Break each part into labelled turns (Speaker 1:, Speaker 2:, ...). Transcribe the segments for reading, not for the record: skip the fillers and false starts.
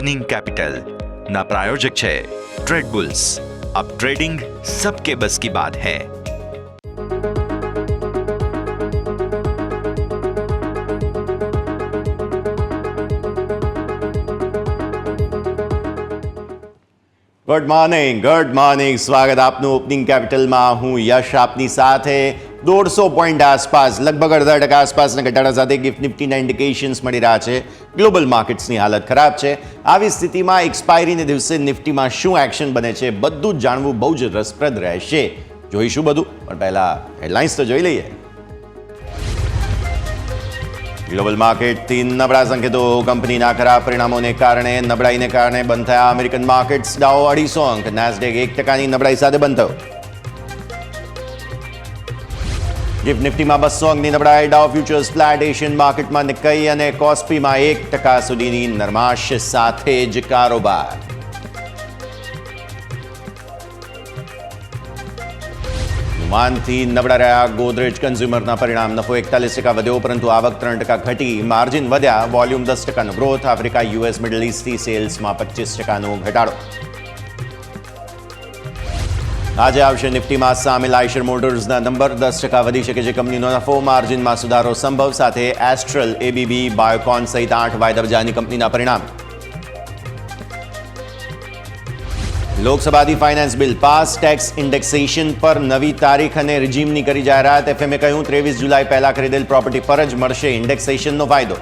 Speaker 1: Opening capital ना प्रायोजक है ट्रेड बुल्स। अब ट्रेडिंग सबके बस की बात है।
Speaker 2: ગુડ મોર્નિંગ સ્વાગત આપનું ઓપનિંગ કેપિટલમાં। હું યશ આપની સાથે 150 પોઈન્ટ આસપાસ લગભગ 0.5% આસપાસના ઘટાડા સાથે ગિફ્ટ નિફ્ટીના ઇન્ડિકેશન્સ મળી રહ્યા છે। ગ્લોબલ માર્કેટ્સની હાલત ખરાબ છે। આવી સ્થિતિમાં એક્સપાયરીને દિવસે નિફ્ટીમાં શું એક્શન બને છે બધું જ જાણવું બહુ જ રસપ્રદ રહેશે। જોઈશું બધું, પણ પહેલા હેડલાઇન્સ તો જોઈ લઈએ। ગ્લોબલ માર્કેટથી નબળા સંકેતો। કંપનીના ખરાબ પરિણામોને કારણે નબળાઈને કારણે બંધ થયા અમેરિકન માર્કેટ્સ। ડાઉ 250 અંક, નેસ્ડેક 1%ની નબળાઈ સાથે બંધ થયો। ગિફ્ટ નિફ્ટીમાં 200 અંકની નબળાઈ। ડાઉ ફ્યુચર્સ ફ્લેટ। એશિયન માર્કેટમાં નિક્કેઈ અને કોસ્પીમાં 1% સુધીની નરમાશ સાથે જ કારોબાર। માંદથી નબળા રહ્યા ગોદરેજ કન્ઝ્યુમરના પરિણામ। નફો 41% વધ્યો, પરંતુ આવક 3% ઘટી। માર્જિન વધ્યા, વોલ્યુમ 10%નો ગ્રોથ। આફ્રિકા, યુએસ, મિડલ ઇસ્ટથી સેલ્સમાં 25%નો ઘટાડો। આજે આવશે નિફ્ટીમાં સામેલ આઈશર મોટર્સના નંબર। 10% વધી શકે છે કંપનીનો નફો। માર્જિનમાં સુધારો સંભવ, સાથે એસ્ટ્રલ, એબીબી, બાયોકોન સહિત 8 વાયદા બજારની કંપનીના પરિણામ। લોકસભાથી finance bill pass. Tax indexation પર નવી તારીખ અને રિજીમની કરી જાહેરાત। એફએમએ કહ્યું 23 જુલાઈ પહેલા ખરીદેલ પ્રોપર્ટી પર જ મળશે ઇન્ડેક્સેશનનો ફાયદો।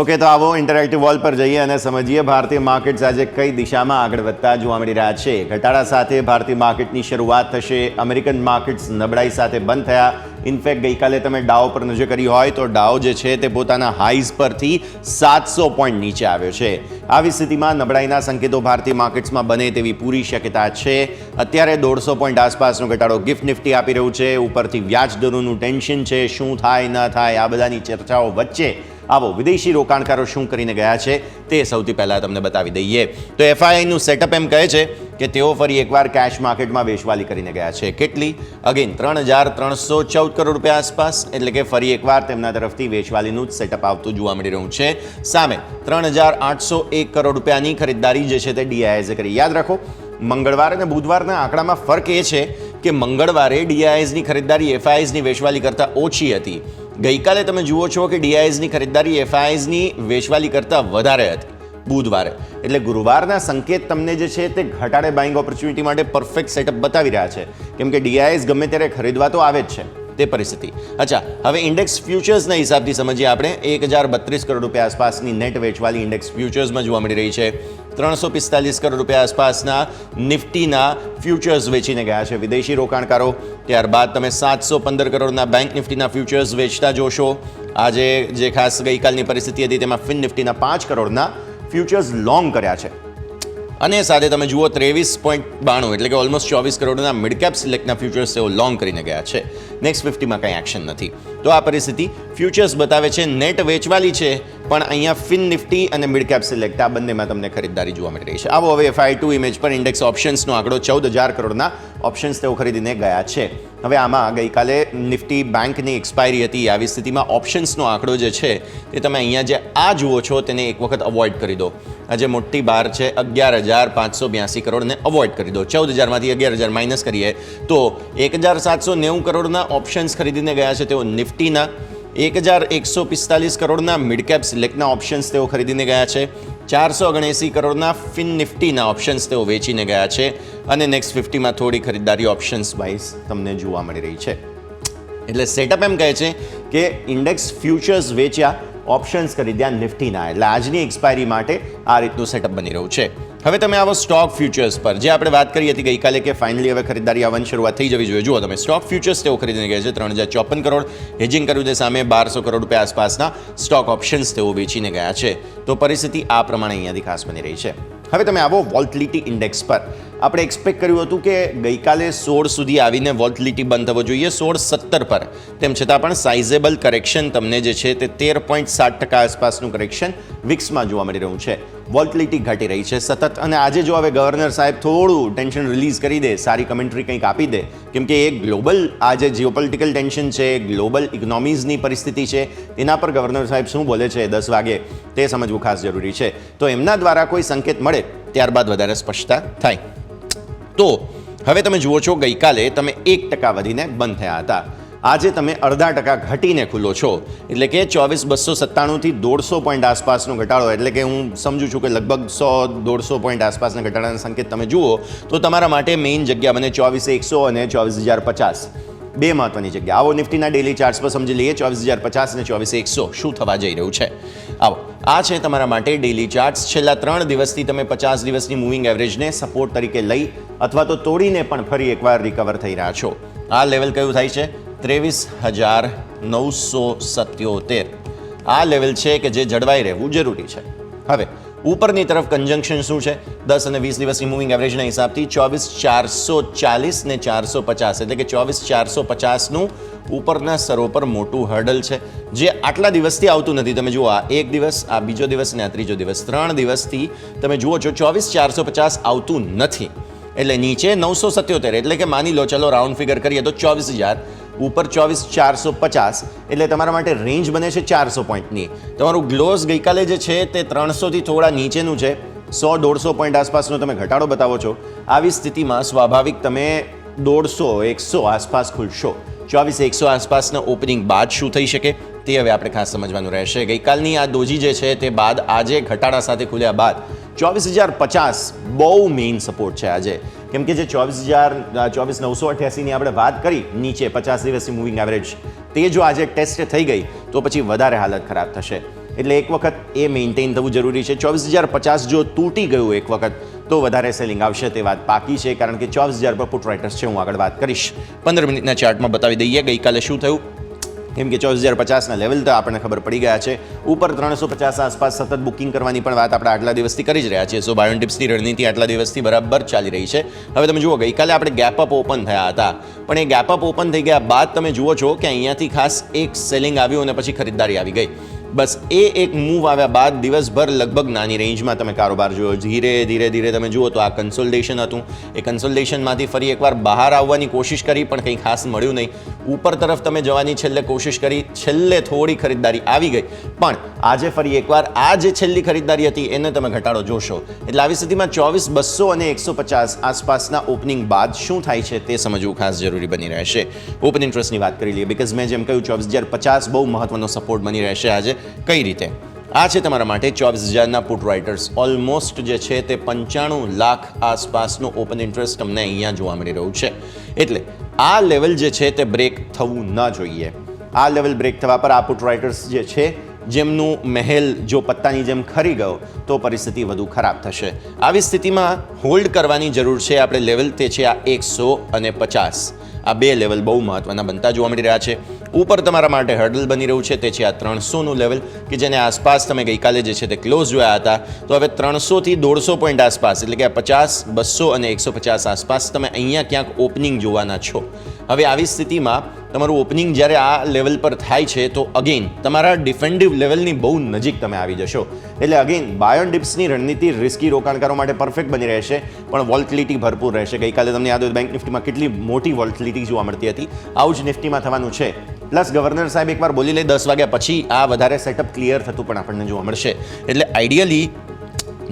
Speaker 2: ઓકે, તો આવો ઇન્ટરેક્ટિવ વોલ પર જઈએ અને સમજીએ ભારતીય માર્કેટ્સ આજે કઈ દિશામાં આગળ વધતા જોવા મળી રહ્યા છે। ઘટાડા સાથે ભારતીય માર્કેટની શરૂઆત થશે। અમેરિકન માર્કેટ્સ નબળાઈ સાથે બંધ થયા। ઇનફેક્ટ ગઈકાલે તમે ડાઉ પર નજર કરી હોય તો ડાઉ જે છે તે પોતાના હાઈઝ પરથી 700 પોઈન્ટ નીચે આવ્યો છે। આવી સ્થિતિમાં નબળાઈના સંકેતો ભારતીય માર્કેટ્સમાં બને તેવી પૂરી શક્યતા છે। અત્યારે 150 પોઈન્ટ આસપાસનો ઘટાડો ગિફ્ટ નિફ્ટી આપી રહ્યું છે। ઉપરથી વ્યાજ દરોનું ટેન્શન છે, શું થાય ન થાય આ બધાની ચર્ચાઓ વચ્ચે આવો વિદેશી રોકાણકારો શું કરીને ગયા છે તે સૌથી પહેલાં તમને બતાવી દઈએ। તો એફઆઈઆઈનું સેટઅપ એમ કહે છે કે તેઓ ફરી એકવાર કેશ માર્કેટમાં વેચવાલી કરીને ગયા છે। કેટલી? અગેન 3,314 કરોડ રૂપિયા આસપાસ, એટલે કે ફરી એકવાર તેમના તરફથી વેચવાલીનું જ સેટઅપ આવતું જોવા મળી રહ્યું છે। સામે 3,801 કરોડ રૂપિયાની ખરીદદારી જે છે તે ડીઆઈએસે કરી। યાદ રાખો, મંગળવાર અને બુધવારના આંકડામાં ફરક એ છે કે મંગળવારે ડીઆઈએસની ખરીદદારી એફઆઈએસની વેચવાલી કરતાં ઓછી હતી। ગઈકાલે તમે જુઓ છો કે ડીઆઈએસની ખરીદદારી એફઆઈએસની વેચવાલી કરતાં વધારે હતી બુધવારે। એટલે ગુરુવારના સંકેત તમને જે છે તે ઘટાડે બાઇંગ ઓપોર્ચ્યુનિટી માટે પરફેક્ટ સેટઅપ બતાવી રહ્યા છે, કેમ કે ડીઆઈએસ ગમે ત્યારે ખરીદવા તો આવે જ છે તે પરિસ્થિતિ। અચ્છા, હવે ઇન્ડેક્સ ફ્યુચર્સના હિસાબથી સમજીએ આપણે। 1,032 કરોડ રૂપિયા આસપાસની નેટ વેચવાલી ઇન્ડેક્સ ફ્યુચર્સમાં જોવા મળી રહી છે। 345 કરોડ રૂપિયા આસપાસના નિફ્ટીના ફ્યુચર્સ વેચીને ગયા છે વિદેશી રોકાણકારો। ત્યારબાદ તમે 715 કરોડના બેંક નિફ્ટીના ફ્યુચર્સ વેચતા જોશો। આજે જે ખાસ ગઈકાલની પરિસ્થિતિ હતી તેમાં ફિન નિફ્ટીના 5 કરોડના ફ્યુચર્સ લોંગ કર્યા છે। અને સાથે તમે જુઓ 23.92 એટલે કે ઓલમોસ્ટ 24 કરોડના મિડ કેપ સિલેક્ટના ફ્યુચર્સ તેઓ લોંગ કરીને ગયા છે। નેક્સ્ટ 50માં કંઈ એક્શન નથી। તો આ પરિસ્થિતિ ફ્યુચર્સ બતાવે છે નેટ વેચવાલી છે, પણ અહીંયા ફિન નિફ્ટી અને મિડ કેપ સિલેક્ટ આ બંનેમાં તમને ખરીદદારી જોવા મળી રહી છે। આવો હવે FI2 ઇમેજ પર ઇન્ડેક્સ ઓપ્શન્સનો આંકડો 14,000 કરોડના ઓપ્શન્સ તેઓ ખરીદીને ગયા છે। હવે આમાં ગઈકાલે નિફ્ટી બેંકની એક્સપાયરી હતી। આવી સ્થિતિમાં ઓપ્શન્સનો આંકડો જે છે તે તમે અહીંયા જે આ જુઓ છો તેને એક વખત અવોઇડ કરી દો। આજે મોટી બાર છે 11,582 કરોડને અવોઇડ કરી દો। 14,000માંથી 11,000 માઇનસ કરીએ તો 1,790 કરોડના ઓપ્શન્સ ખરીદીને ગયા છે તેઓ નિફ્ટીના। 1,145 કરોડના મિડ કેપ સિલેક્ટના ઓપ્શન્સ તેઓ ખરીદીને ગયા છે। 479 કરોડના ફિન નિફ્ટીના ઓપ્શન્સ તેઓ વેચીને ગયા છે। અને નેક્સ્ટ 50માં થોડી ખરીદદારી ઓપ્શન્સ વાઇઝ તમને જોવા મળી રહી છે। એટલે સેટઅપ એમ કહે છે કે ઇન્ડેક્સ ફ્યુચર્સ વેચ્યા, ઓપ્શન્સ ખરીદ્યા નિફ્ટીના। એટલે આજની એક્સપાયરી માટે આ રીતનું સેટઅપ બની રહ્યું છે। હવે તમે આવો સ્ટોક ફ્યુચર્સ પર, જે આપણે વાત કરી હતી ગઈકાલે કે ફાઇનલી હવે ખરીદદારી આવવાની શરૂઆત થઈ જવી જોઈએ। જુઓ તમે, સ્ટોક ફ્યુચર્સ તેઓ ખરીદીને ગયા છે 3,054 કરોડ। હેજિંગ કર્યું તે સામે 1,200 કરોડ રૂપિયા આસપાસના સ્ટોક ઓપ્શન્સ તેઓ વેચીને ગયા છે। તો પરિસ્થિતિ આ પ્રમાણે અહીંયાથી ખાસ બની રહી છે। હવે તમે આવો વોલ્ટિલિટી ઇન્ડેક્સ પર। આપણે એક્સપેક્ટ કર્યું હતું કે ગઈકાલે 16 સુધી આવીને વોલ્ટિલિટી બંધ થવો જોઈએ 16.17 પર। તેમ છતાં પણ સાઇઝેબલ કરેક્શન તમને જે છે તે 13.7% આસપાસનું કરેક્શન વિક્સમાં જોવા મળી રહ્યું છે। વોલ્ટિલિટી ઘટી રહી છે સતત. અને આજે જો હવે ગવર્નર સાહેબ થોડું ટેન્શન રિલીઝ કરી દે, સારી કમેન્ટ્રી કંઈક આપી દે, કેમ કે એ ગ્લોબલ આ જે જીઓપોલિટિકલ ટેન્શન છે, ગ્લોબલ ઇકોનોમીઝની પરિસ્થિતિ છે, તેના પર ગવર્નર સાહેબ શું બોલે છે 10 વાગે તે સમજવું ખાસ જરૂરી છે. તો એમના દ્વારા કોઈ સંકેત મળે ત્યારબાદ વધારે સ્પષ્ટતા થાય. તો હવે તમે જુઓ છો, ગઈકાલે તમે 1% વધીને બંધ થયા હતા. આજે તમે 0.5% ઘટીને ખુલ્લો છો, એટલે કે 24,297 થી 150 પોઈન્ટ આસપાસનો ઘટાડો. એટલે કે હું સમજુ છું કે લગભગ 100-150 પોઈન્ટ આસપાસના ઘટાડાના સંકેત તમે જુઓ તો તમારા માટે મેઇન જગ્યા બને 24,100 અને 24,050. બે મહત્વની જગ્યા. આવો નિફ્ટીના ડેલી ચાર્ટ્સ પર સમજી લઈએ 24,050 અને 24,100 શું થવા જઈ રહ્યું છે. આવો, આ છે તમારા માટે ડેલી ચાર્ટ્સ. છેલ્લા 3 દિવસથી તમે 50 દિવસની મૂવિંગ એવરેજને સપોર્ટ તરીકે લઈ અથવા તો તોડીને પણ ફરી એકવાર રિકવર થઈ રહ્યા છો. આ લેવલ કયું થાય છે? 23,977. આ લેવલ છે કે જે જળવાઈ રહેવું જરૂરી છે. હવે ઉપરની તરફ કન્જંક્શન શું છે? 10 અને 20 દિવસની મૂવિંગ એવરેજના હિસાબથી 24,440 ને 450, એટલે કે 24,450નું ઉપરના સ્તરો પર મોટું હર્ડલ છે, જે આટલા દિવસથી આવતું નથી. તમે જુઓ, આ એક દિવસ, આ બીજો દિવસ અને આ ત્રીજો દિવસ, 3 દિવસથી તમે જુઓ છો 24,450 આવતું નથી. એટલે નીચે 977, એટલે કે માની લો, ચલો રાઉન્ડ ફિગર કરીએ તો 24,000, ઉપર 24,450, એટલે તમારા માટે રેન્જ બને છે 400 પોઈન્ટની. તમારું ગ્લોઝ ગઈકાલે જે છે તે 300થી થોડા નીચેનું છે, 100-150 પોઈન્ટ આસપાસનો તમે ઘટાડો બતાવો છો. આવી સ્થિતિમાં સ્વાભાવિક તમે 150-100 આસપાસ ખુલશો. 24,100 આસપાસના ઓપનિંગ બાદ શું થઈ શકે તે હવે આપણે ખાસ સમજવાનું રહેશે. ગઈકાલની આ ડોજી જે છે તે બાદ આજે ઘટાડા સાથે ખુલ્યા બાદ 24,050 બહુ મેઇન સપોર્ટ છે આજે. કેમ કે જે 24,988ની આપણે વાત કરી નીચે 50 દિવસની મૂવિંગ એવરેજ, તે જો આજે ટેસ્ટ થઈ ગઈ તો પછી વધારે હાલત ખરાબ થશે. એટલે એક વખત એ મેન્ટેન થવું જરૂરી છે. 24,050 જો તૂટી ગયું એક વખત તો વધારે સેલિંગ આવશે, તે વાત પાકી છે. કારણ કે 24,000 પર પુટ રાઇટર્સ છે, હું આગળ વાત કરીશ. 15 મિનિટના ચાર્ટમાં બતાવી દઈએ ગઈકાલે શું થયું. કેમ કે 24,050ના લેવલ તો આપણને ખબર પડી ગયા છે. ઉપર 350 આસપાસ સતત બુકિંગ કરવાની પણ વાત આપણે આટલા દિવસથી કરી જ રહ્યા છીએ. સો બાયોન ટિપ્સની રણનીતિ આટલા દિવસથી બરાબર ચાલી રહી છે. હવે તમે જુઓ, ગઈકાલે આપણે ગેપ અપ ઓપન થયા હતા, પણ એ ગેપ અપ ઓપન થઈ ગયા બાદ તમે જુઓ છો કે અહીંયાથી ખાસ એક સેલિંગ આવ્યું અને પછી ખરીદદારી આવી ગઈ. બસ એ એક મૂવ આવ્યા બાદ દિવસભર લગભગ નાની રેન્જમાં તમે કારોબાર જોયો. ધીરે ધીરે તમે જુઓ તો આ કન્સોલિડેશન હતું. એ કન્સોલિડેશનમાંથી ફરી એકવાર બહાર આવવાની કોશિશ કરી, પણ કંઈ ખાસ મળ્યું નહીં. ઉપર તરફ તમે જવાની છેલ્લે કોશિશ કરી, છેલ્લે થોડી ખરીદદારી આવી ગઈ, પણ આજે ફરી એકવાર આ જે છેલ્લી ખરીદદારી હતી એને તમે ઘટાડો જોશો. એટલે આવી સ્થિતિમાં 24,200 અને 150 આસપાસના ઓપનિંગ બાદ શું થાય છે તે સમજવું ખાસ જરૂરી બની રહેશે. ઓપન ઇન્ટરેસ્ટની વાત કરી લઈએ, બિકોઝ મેં જેમ કહ્યું 24,050 બહુ મહત્વનો સપોર્ટ બની રહેશે આજે. કઈ રીતે? આ છે તમારા માટે 24,000ના પુટ રાઇટર્સ. ઓલમોસ્ટ જે છે તે 95 લાખ આસપાસનું ઓપન ઇન્ટરેસ્ટ તમને અહીંયા જોવા મળી રહ્યું છે. એટલે આ લેવલ જે છે તે બ્રેક થવું ન જોઈએ. આ લેવલ બ્રેક થવા પર આ પુટ રાઇટર્સ જે છે જેમનું મહેલ જો પત્તાની જેમ ખરી ગયો તો પરિસ્થિતિ વધુ ખરાબ થશે. આવી સ્થિતિમાં હોલ્ડ કરવાની જરૂર છે આપણે લેવલ, તે છે આ 150. આ બે લેવલ બહુ મહત્વના બનતા જોવા મળી રહ્યા છે. ઉપર તમારા માટે હર્ડલ બની રહ્યું છે, તે છે આ 300નું લેવલ, કે જેને આસપાસ તમે ગઈકાલે જે છે તે ક્લોઝ જોયા હતા. તો હવે 300થી 150 પોઈન્ટ આસપાસ, એટલે કે 50, 200 અને 150 આસપાસ તમે અહીંયા ક્યાંક ઓપનિંગ જોવાના છો. હવે આવી સ્થિતિમાં તમારું ઓપનિંગ જ્યારે આ લેવલ પર થાય છે તો અગેન તમારા ડિફેન્ડિવ લેવલની બહુ નજીક તમે આવી જશો. એટલે અગેન બાયોન ડિપ્સની રણનીતિ રિસ્કી રોકાણકારો માટે પરફેક્ટ બની રહેશે, પણ વોલ્ટિલિટી ભરપૂર રહેશે. ગઈકાલે તમને યાદ હોય બેંક નિફ્ટીમાં કેટલી મોટી વોલ્ટિલિટી જોવા મળતી હતી. આવું જ નિફ્ટીમાં થવાનું છે. પ્લસ ગવર્નર સાહેબ એકવાર બોલી લે 10 વાગ્યા પછી આ વધારે સેટઅપ ક્લિયર થતું પણ આપણને જોવા મળશે. એટલે આઈડિયલી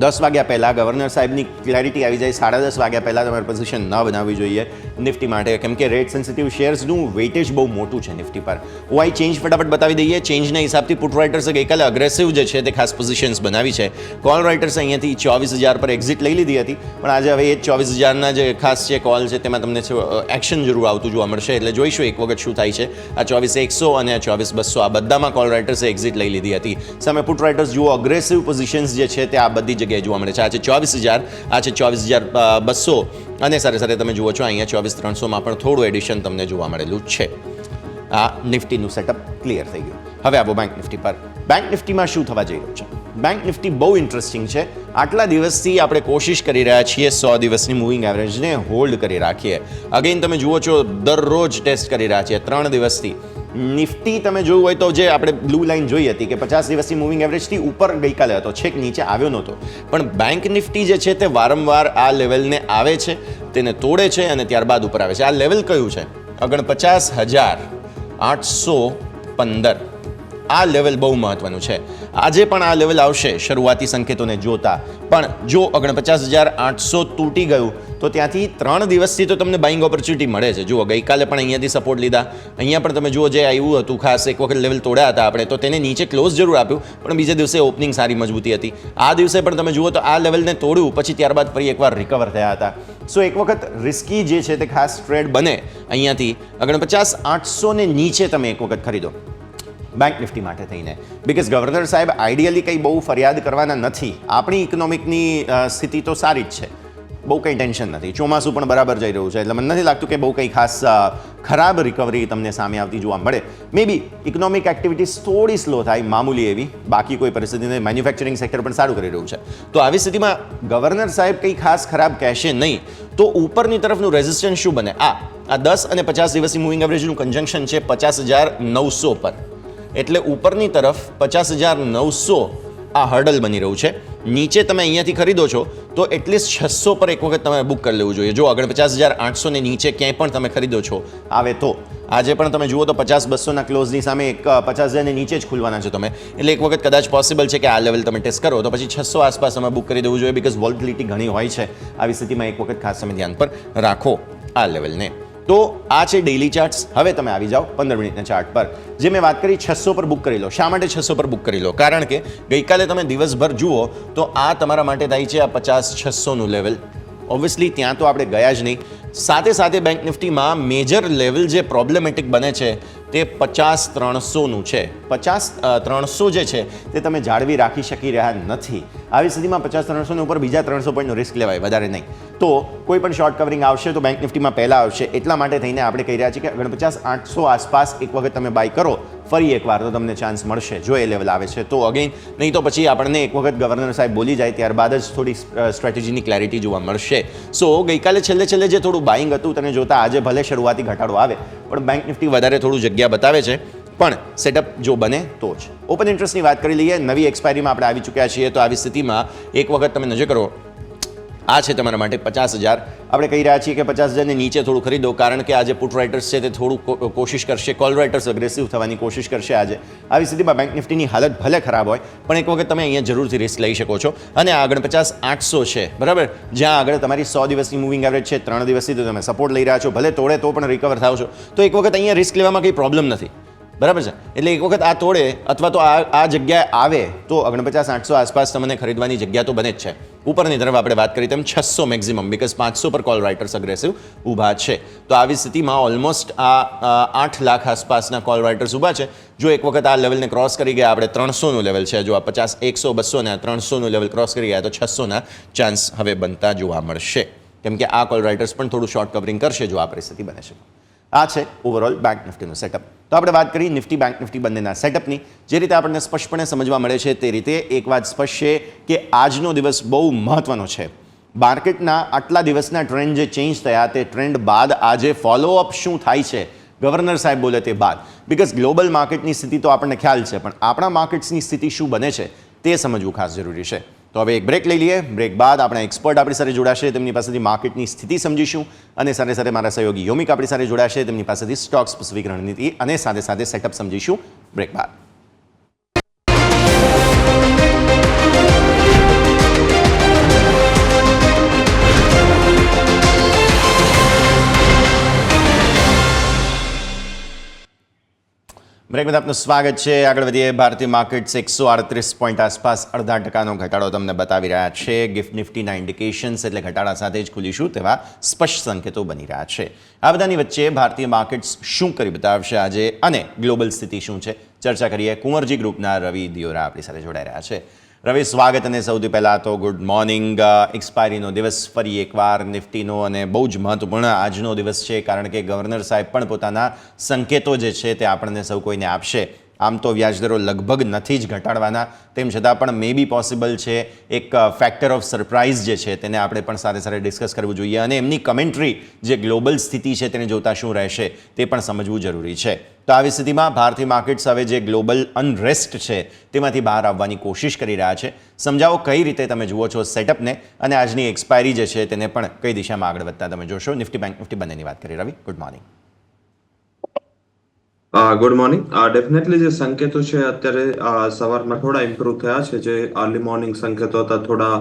Speaker 2: 10 વાગ્યા પહેલાં ગવર્નર સાહેબની ક્લેરિટી આવી જાય, 10:30 વાગ્યા પહેલાં તમારે પોઝિશન ન બનાવવી જોઈએ નિફ્ટી માટે. કેમ કે રેટ સેન્સિટિવ શેર્સનું વેઇટેજ બહુ મોટું છે નિફ્ટી પર. ઓઆઈ ચેન્જ ફટાફટ બતાવી દઈએ. ચેન્જના હિસાબથી પુટ રાઇટર્સે ગઈકાલે અગ્રેસિવ જે છે તે ખાસ પોઝિશન્સ બનાવી છે. કોલ રાઇટર્સ અહીંયાથી 24,000 પર એક્ઝિટ લઈ લીધી હતી, પણ આજે હવે એ 24,000ના જે ખાસ છે કોલ છે તેમાં તમને એક્શન જરૂર આવતું જોવા મળશે. એટલે જોઈશું એક વખત શું થાય છે. આ 24,100 અને આ 24,200 આ બધામાં કોલ રાઇટર્સે એક્ઝિટ લઈ લીધી હતી. સામે પુટ રાઇટર્સ જુઓ, અગ્રેસિવ પોઝિશન્સ જે છે તે આ બધી જગ્યાએ જોવા મળે છે. આ છે 24,000, આ છે 24,200 અને સાથે સાથે તમે જુઓ છો અહીંયા 24,300માં પણ થોડું એડિશન તમને જોવા મળેલું છે. આ નિફ્ટીનું સેટઅપ ક્લિયર થઈ ગયું. હવે આવો બેંક નિફ્ટી પર. બેંક નિફ્ટીમાં શું થવા જઈ રહ્યું છે? બેંક નિફ્ટી બહુ ઇન્ટરેસ્ટિંગ છે. આટલા દિવસથી આપણે કોશિશ કરી રહ્યા છીએ 100 દિવસની મૂવિંગ એવરેજને હોલ્ડ કરી રાખીએ. અગેન તમે જુઓ છો દરરોજ ટેસ્ટ કરી રહ્યા છીએ 3 દિવસથી. નિફ્ટી તમે જોયું હોય તો જે આપણે બ્લુ લાઇન જોઈ હતી કે 50 દિવસની મૂવિંગ એવરેજથી ઉપર ગઈકાલે હતો, છેક નીચે આવ્યો નહોતો, પણ બેંક નિફ્ટી જે છે તે વારંવાર આ લેવલને આવે છે, તેને તોડે છે અને ત્યારબાદ ઉપર આવે છે. આ લેવલ કયું છે? 49,815. આ લેવલ બહુ મહત્વનું છે. આજે પણ આ લેવલ આવશે શરૂઆતી સંકેતોને જોતા, પણ જો 49,800 તૂટી ગયું તો ત્યાંથી 3 દિવસથી તો તમને બાઇંગ ઓપોર્ચ્યુનિટી મળે છે. જુઓ ગઈકાલે પણ અહીંયાથી સપોર્ટ લીધા, અહીંયા પણ તમે જુઓ જે આવ્યું હતું ખાસ એક વખત લેવલ તોડ્યા હતા આપણે, તો તેને નીચે ક્લોઝ જરૂર આપ્યું, પણ બીજા દિવસે ઓપનિંગ સારી મજબૂતી હતી. આ દિવસે પણ તમે જુઓ તો આ લેવલને તોડ્યું, પછી ત્યારબાદ ફરી એકવાર રિકવર થયા હતા. સો એક વખત રિસ્કી જે છે તે ખાસ ટ્રેડ બને અહીંયાથી 49,800 ને નીચે તમે એક વખત ખરીદો બેંક નિફ્ટી માટે થઈને, બિકોઝ ગવર્નર સાહેબ આઈડિયલી કંઈ બહુ ફરિયાદ કરવાના નથી. આપણી ઇકોનોમિકની સ્થિતિ તો સારી જ છે, બહુ કંઈ ટેન્શન નથી, ચોમાસું પણ બરાબર જઈ રહ્યું છે, એટલે મને નથી લાગતું કે બહુ કંઈ ખાસ ખરાબ રિકવરી તમને સામે આવતી જોવા મળે. મે બી ઇકોનોમિક એક્ટિવિટીઝ થોડી સ્લો થાય, મામૂલી એવી, બાકી કોઈ પરિસ્થિતિ નહીં. મેન્યુફેક્ચરિંગ સેક્ટર પણ સારું કરી રહ્યું છે. તો આવી સ્થિતિમાં ગવર્નર સાહેબ કંઈ ખાસ ખરાબ કહેશે નહીં, તો ઉપરની તરફનું રેઝિસ્ટન્સ શું બને? આ 10 અને 50 દિવસની મૂવિંગ એવરેજનું કન્જંક્શન છે 50,900 પર, એટલે ઉપરની તરફ 50,900 આ હર્ડલ બની રહ્યું છે. નીચે તમે અહીંયાથી ખરીદો છો તો એટલીસ્ટ 600 પર એક વખત તમારે બુક કરી લેવું જોઈએ. જો 49,800 ને નીચે ક્યાંય પણ તમે ખરીદો છો આવે તો, આજે પણ તમે જુઓ તો 50,200ના ક્લોઝની સામે 50,000 ને નીચે જ ખુલવાના છો તમે, એટલે એક વખત કદાચ પોસિબલ છે કે આ લેવલ તમે ટેસ્ટ કરો તો પછી 600 આસપાસ તમે બુક કરી દેવું જોઈએ, બિકોઝ વોલેટિલિટી ઘણી હોય છે. આવી સ્થિતિમાં એક વખત ખાસ તમે ધ્યાન પર રાખો આ લેવલને. તો આ છે ડેઇલી ચાર્ટ્સ. હવે તમે આવી જાઓ 15 મિનિટના ચાર્ટ પર. જે મેં વાત કરી 600 પર બુક કરી લો. શા માટે 600 પર બુક કરી લો? કારણ કે ગઈકાલે તમે દિવસભર જુઓ તો આ તમારા માટે થાય છે આ 50,600નું લેવલ. ઓબ્વિયસલી ત્યાં તો આપણે ગયા જ નહીં. સાથે સાથે બેંક નિફ્ટીમાં મેજર લેવલ જે પ્રોબ્લેમેટિક બને છે તે 50,300નું છે. 50,300 જે છે તે તમે જાળવી રાખી શકી રહ્યા નથી. આવી સ્થિતિમાં 50,300 ઉપર બીજા 300 પોઈન્ટનો રિસ્ક લેવાય, વધારે નહીં. તો કોઈ પણ શોર્ટ કવરિંગ આવશે તો બેંક નિફ્ટીમાં પહેલાં આવશે. એટલા માટે થઈને આપણે કહી રહ્યા છીએ કે 49,800 આસપાસ એક વખત તમે બાય કરો ફરી એકવાર તો તમને ચાન્સ મળશે જો એ લેવલ આવે છે તો. અગેન નહીં તો પછી આપણને એક વખત ગવર્નર સાહેબ બોલી જાય ત્યારબાદ જ થોડી સ્ટ્રેટેજીની ક્લેરિટી જોવા મળશે. સો ગઈકાલે છેલ્લે જે થોડું બાઇંગ હતું તેને જોતા આજે ભલે શરૂઆતી ઘટાડો આવે પણ બેંક નિફ્ટી વધારે થોડું જગ્યા બતાવે છે, પણ સેટઅપ જો બને તો જ. ઓપન ઇન્ટરેસ્ટની વાત કરી લઈએ. નવી એક્સપાયરીમાં આપણે આવી ચૂક્યા છીએ, તો આવી સ્થિતિમાં એક વખત તમે નજર કરો, આ છે તમારા માટે 50,000. આપણે કહી રહ્યા છીએ કે 50,000 ને નીચે થોડું ખરીદો, કારણ કે આજે પુટ રાઇટર્સ છે તે થોડું કોશિશ કરશે, કોલ રાઇટર્સ અગ્રેસિવ થવાની કોશિશ કરશે આજે. આવી સ્થિતિમાં બેંક નિફ્ટીની હાલત ભલે ખરાબ હોય પણ એક વખત તમે અહીંયા જરૂરથી રિસ્ક લઈ શકો છો. અને આગળ 50,800 છે, બરાબર, જ્યાં આગળ તમારી 100 દિવસની મૂવિંગ એવરેજ છે, 3 દિવસથી તો તમે સપોર્ટ લઈ રહ્યા છો, ભલે તોડે તો પણ રિકવર થાવ છો, તો એક વખત અહીંયા રિસ્ક લેવામાં કંઈ પ્રોબ્લેમ નથી, બરાબર છે. એટલે એક વખત આ તોડે અથવા તો આ જગ્યાએ આવે તો 49,800 આસપાસ તમને ખરીદવાની જગ્યા તો બને જ છે. ઉપરની તરફ આપણે વાત કરી તેમ 600 મેક્સિમમ, બિકોઝ 500 પર કોલ રાઇટર્સ અગ્રેસિવ ઊભા છે. તો આવી સ્થિતિમાં ઓલમોસ્ટ આ 8 લાખ આસપાસના કોલ રાઇટર્સ ઊભા છે. જો એક વખત આ લેવલને ક્રોસ કરી ગયા, આપણે 300નું લેવલ છે, જો આ 50, 100, 200 ને 300નું લેવલ ક્રોસ કરી ગયા તો 600ના ચાન્સ હવે બનતા જોવા મળશે, કેમ કે આ કોલ રાઇટર્સ પણ થોડું શોર્ટ કવરિંગ કરશે જો આ પરિસ્થિતિ બને છે. આ છે ઓવરઓલ બેંક નિફ્ટીનું સેટઅપ. તો આપણે વાત કરી નિફ્ટી બેંક નિફ્ટી બંનેના સેટઅપની. જે રીતે આપણને સ્પષ્ટપણે સમજવા મળે છે તે રીતે એક વાત સ્પષ્ટ છે કે આજનો દિવસ બહુ મહત્વનો છે. માર્કેટના આટલા દિવસના ટ્રેન્ડ જે ચેન્જ થયા તે ટ્રેન્ડ બાદ આજે ફોલોઅપ શું થાય છે ગવર્નર સાહેબ બોલે તે બાદ, બિકોઝ ગ્લોબલ માર્કેટની સ્થિતિ તો આપણને ખ્યાલ છે, પણ આપણા માર્કેટ્સની સ્થિતિ શું બને છે તે સમજવું ખાસ જરૂરી છે. તો હવે એક બ્રેક લઈ લઈએ. બ્રેક બાદ આપણા એક્સપર્ટ આપણી સાથે જોડાશે, તેમની પાસેથી માર્કેટની સ્થિતિ સમજીશું, અને સાથે સાથે મારા સહયોગી યોમિક આપણી સાથે જોડાશે, તેમની પાસેથી સ્ટોક સ્પેસિફિક રણનીતિ અને સાથે સાથે સેટઅપ સમજીશું. બ્રેક બાદ. બ્રેક બાદ આપનું સ્વાગત છે. આગળ વધીએ. ભારતીય માર્કેટ્સ 138 પોઈન્ટ આસપાસ 0.5% ઘટાડો તમને બતાવી રહ્યા છે. ગિફ્ટ નિફ્ટીના ઇન્ડિકેશન્સ એટલે ઘટાડા સાથે જ ખુલીશું તેવા સ્પષ્ટ સંકેતો બની રહ્યા છે. આ બધાની વચ્ચે ભારતીય માર્કેટ્સ શું કરી બતાવશે આજે અને ગ્લોબલ સ્થિતિ શું છે ચર્ચા કરીએ. કુંવરજી ગ્રુપના રવિ દિયોરા આપણી સાથે જોડાઈ રહ્યા છે. રવિ, સ્વાગત. અને સૌથી પહેલાં તો ગુડ મોર્નિંગ. એક્સપાયરીનો દિવસ ફરી એકવાર નિફ્ટીનો, અને બહુ જ મહત્વપૂર્ણ આજનો દિવસ છે, કારણ કે ગવર્નર સાહેબ પણ પોતાના સંકેતો જે છે તે આપણને સૌ કોઈને આપશે આમ તો વ્યાજદરો લગભગ નથી જ ઘટાડવાના, તેમ છતાં પણ મે બી પોસિબલ છે. એક ફેક્ટર ઓફ સરપ્રાઇઝ જે છે તેને આપણે પણ સાથે ડિસ્કસ કરવું જોઈએ અને એમની કમેન્ટ્રી જે ગ્લોબલ સ્થિતિ છે તેને જોતા શું રહેશે તે પણ સમજવું જરૂરી છે. તો આવી સ્થિતિમાં ભારતીય માર્કેટ્સ હવે જે ગ્લોબલ અનરેસ્ટ છે તેમાંથી બહાર આવવાની કોશિશ કરી રહ્યા છે. સમજાવો કઈ રીતે તમે જુઓ છો સેટઅપને અને આજની એક્સપાયરી જે છે તેને પણ કઈ દિશામાં આગળ વધતા તમે જોશો. નિફ્ટી બેંક નિફ્ટી બંનેની વાત કરી. Ravi, good morning.
Speaker 3: Good morning. Definitely જે સંકેતો છે અત્યારે સવારમાં થોડા ઇમ્પ્રુવ થયા છે. જે અર્લી મોર્નિંગ સંકેતો હતા થોડા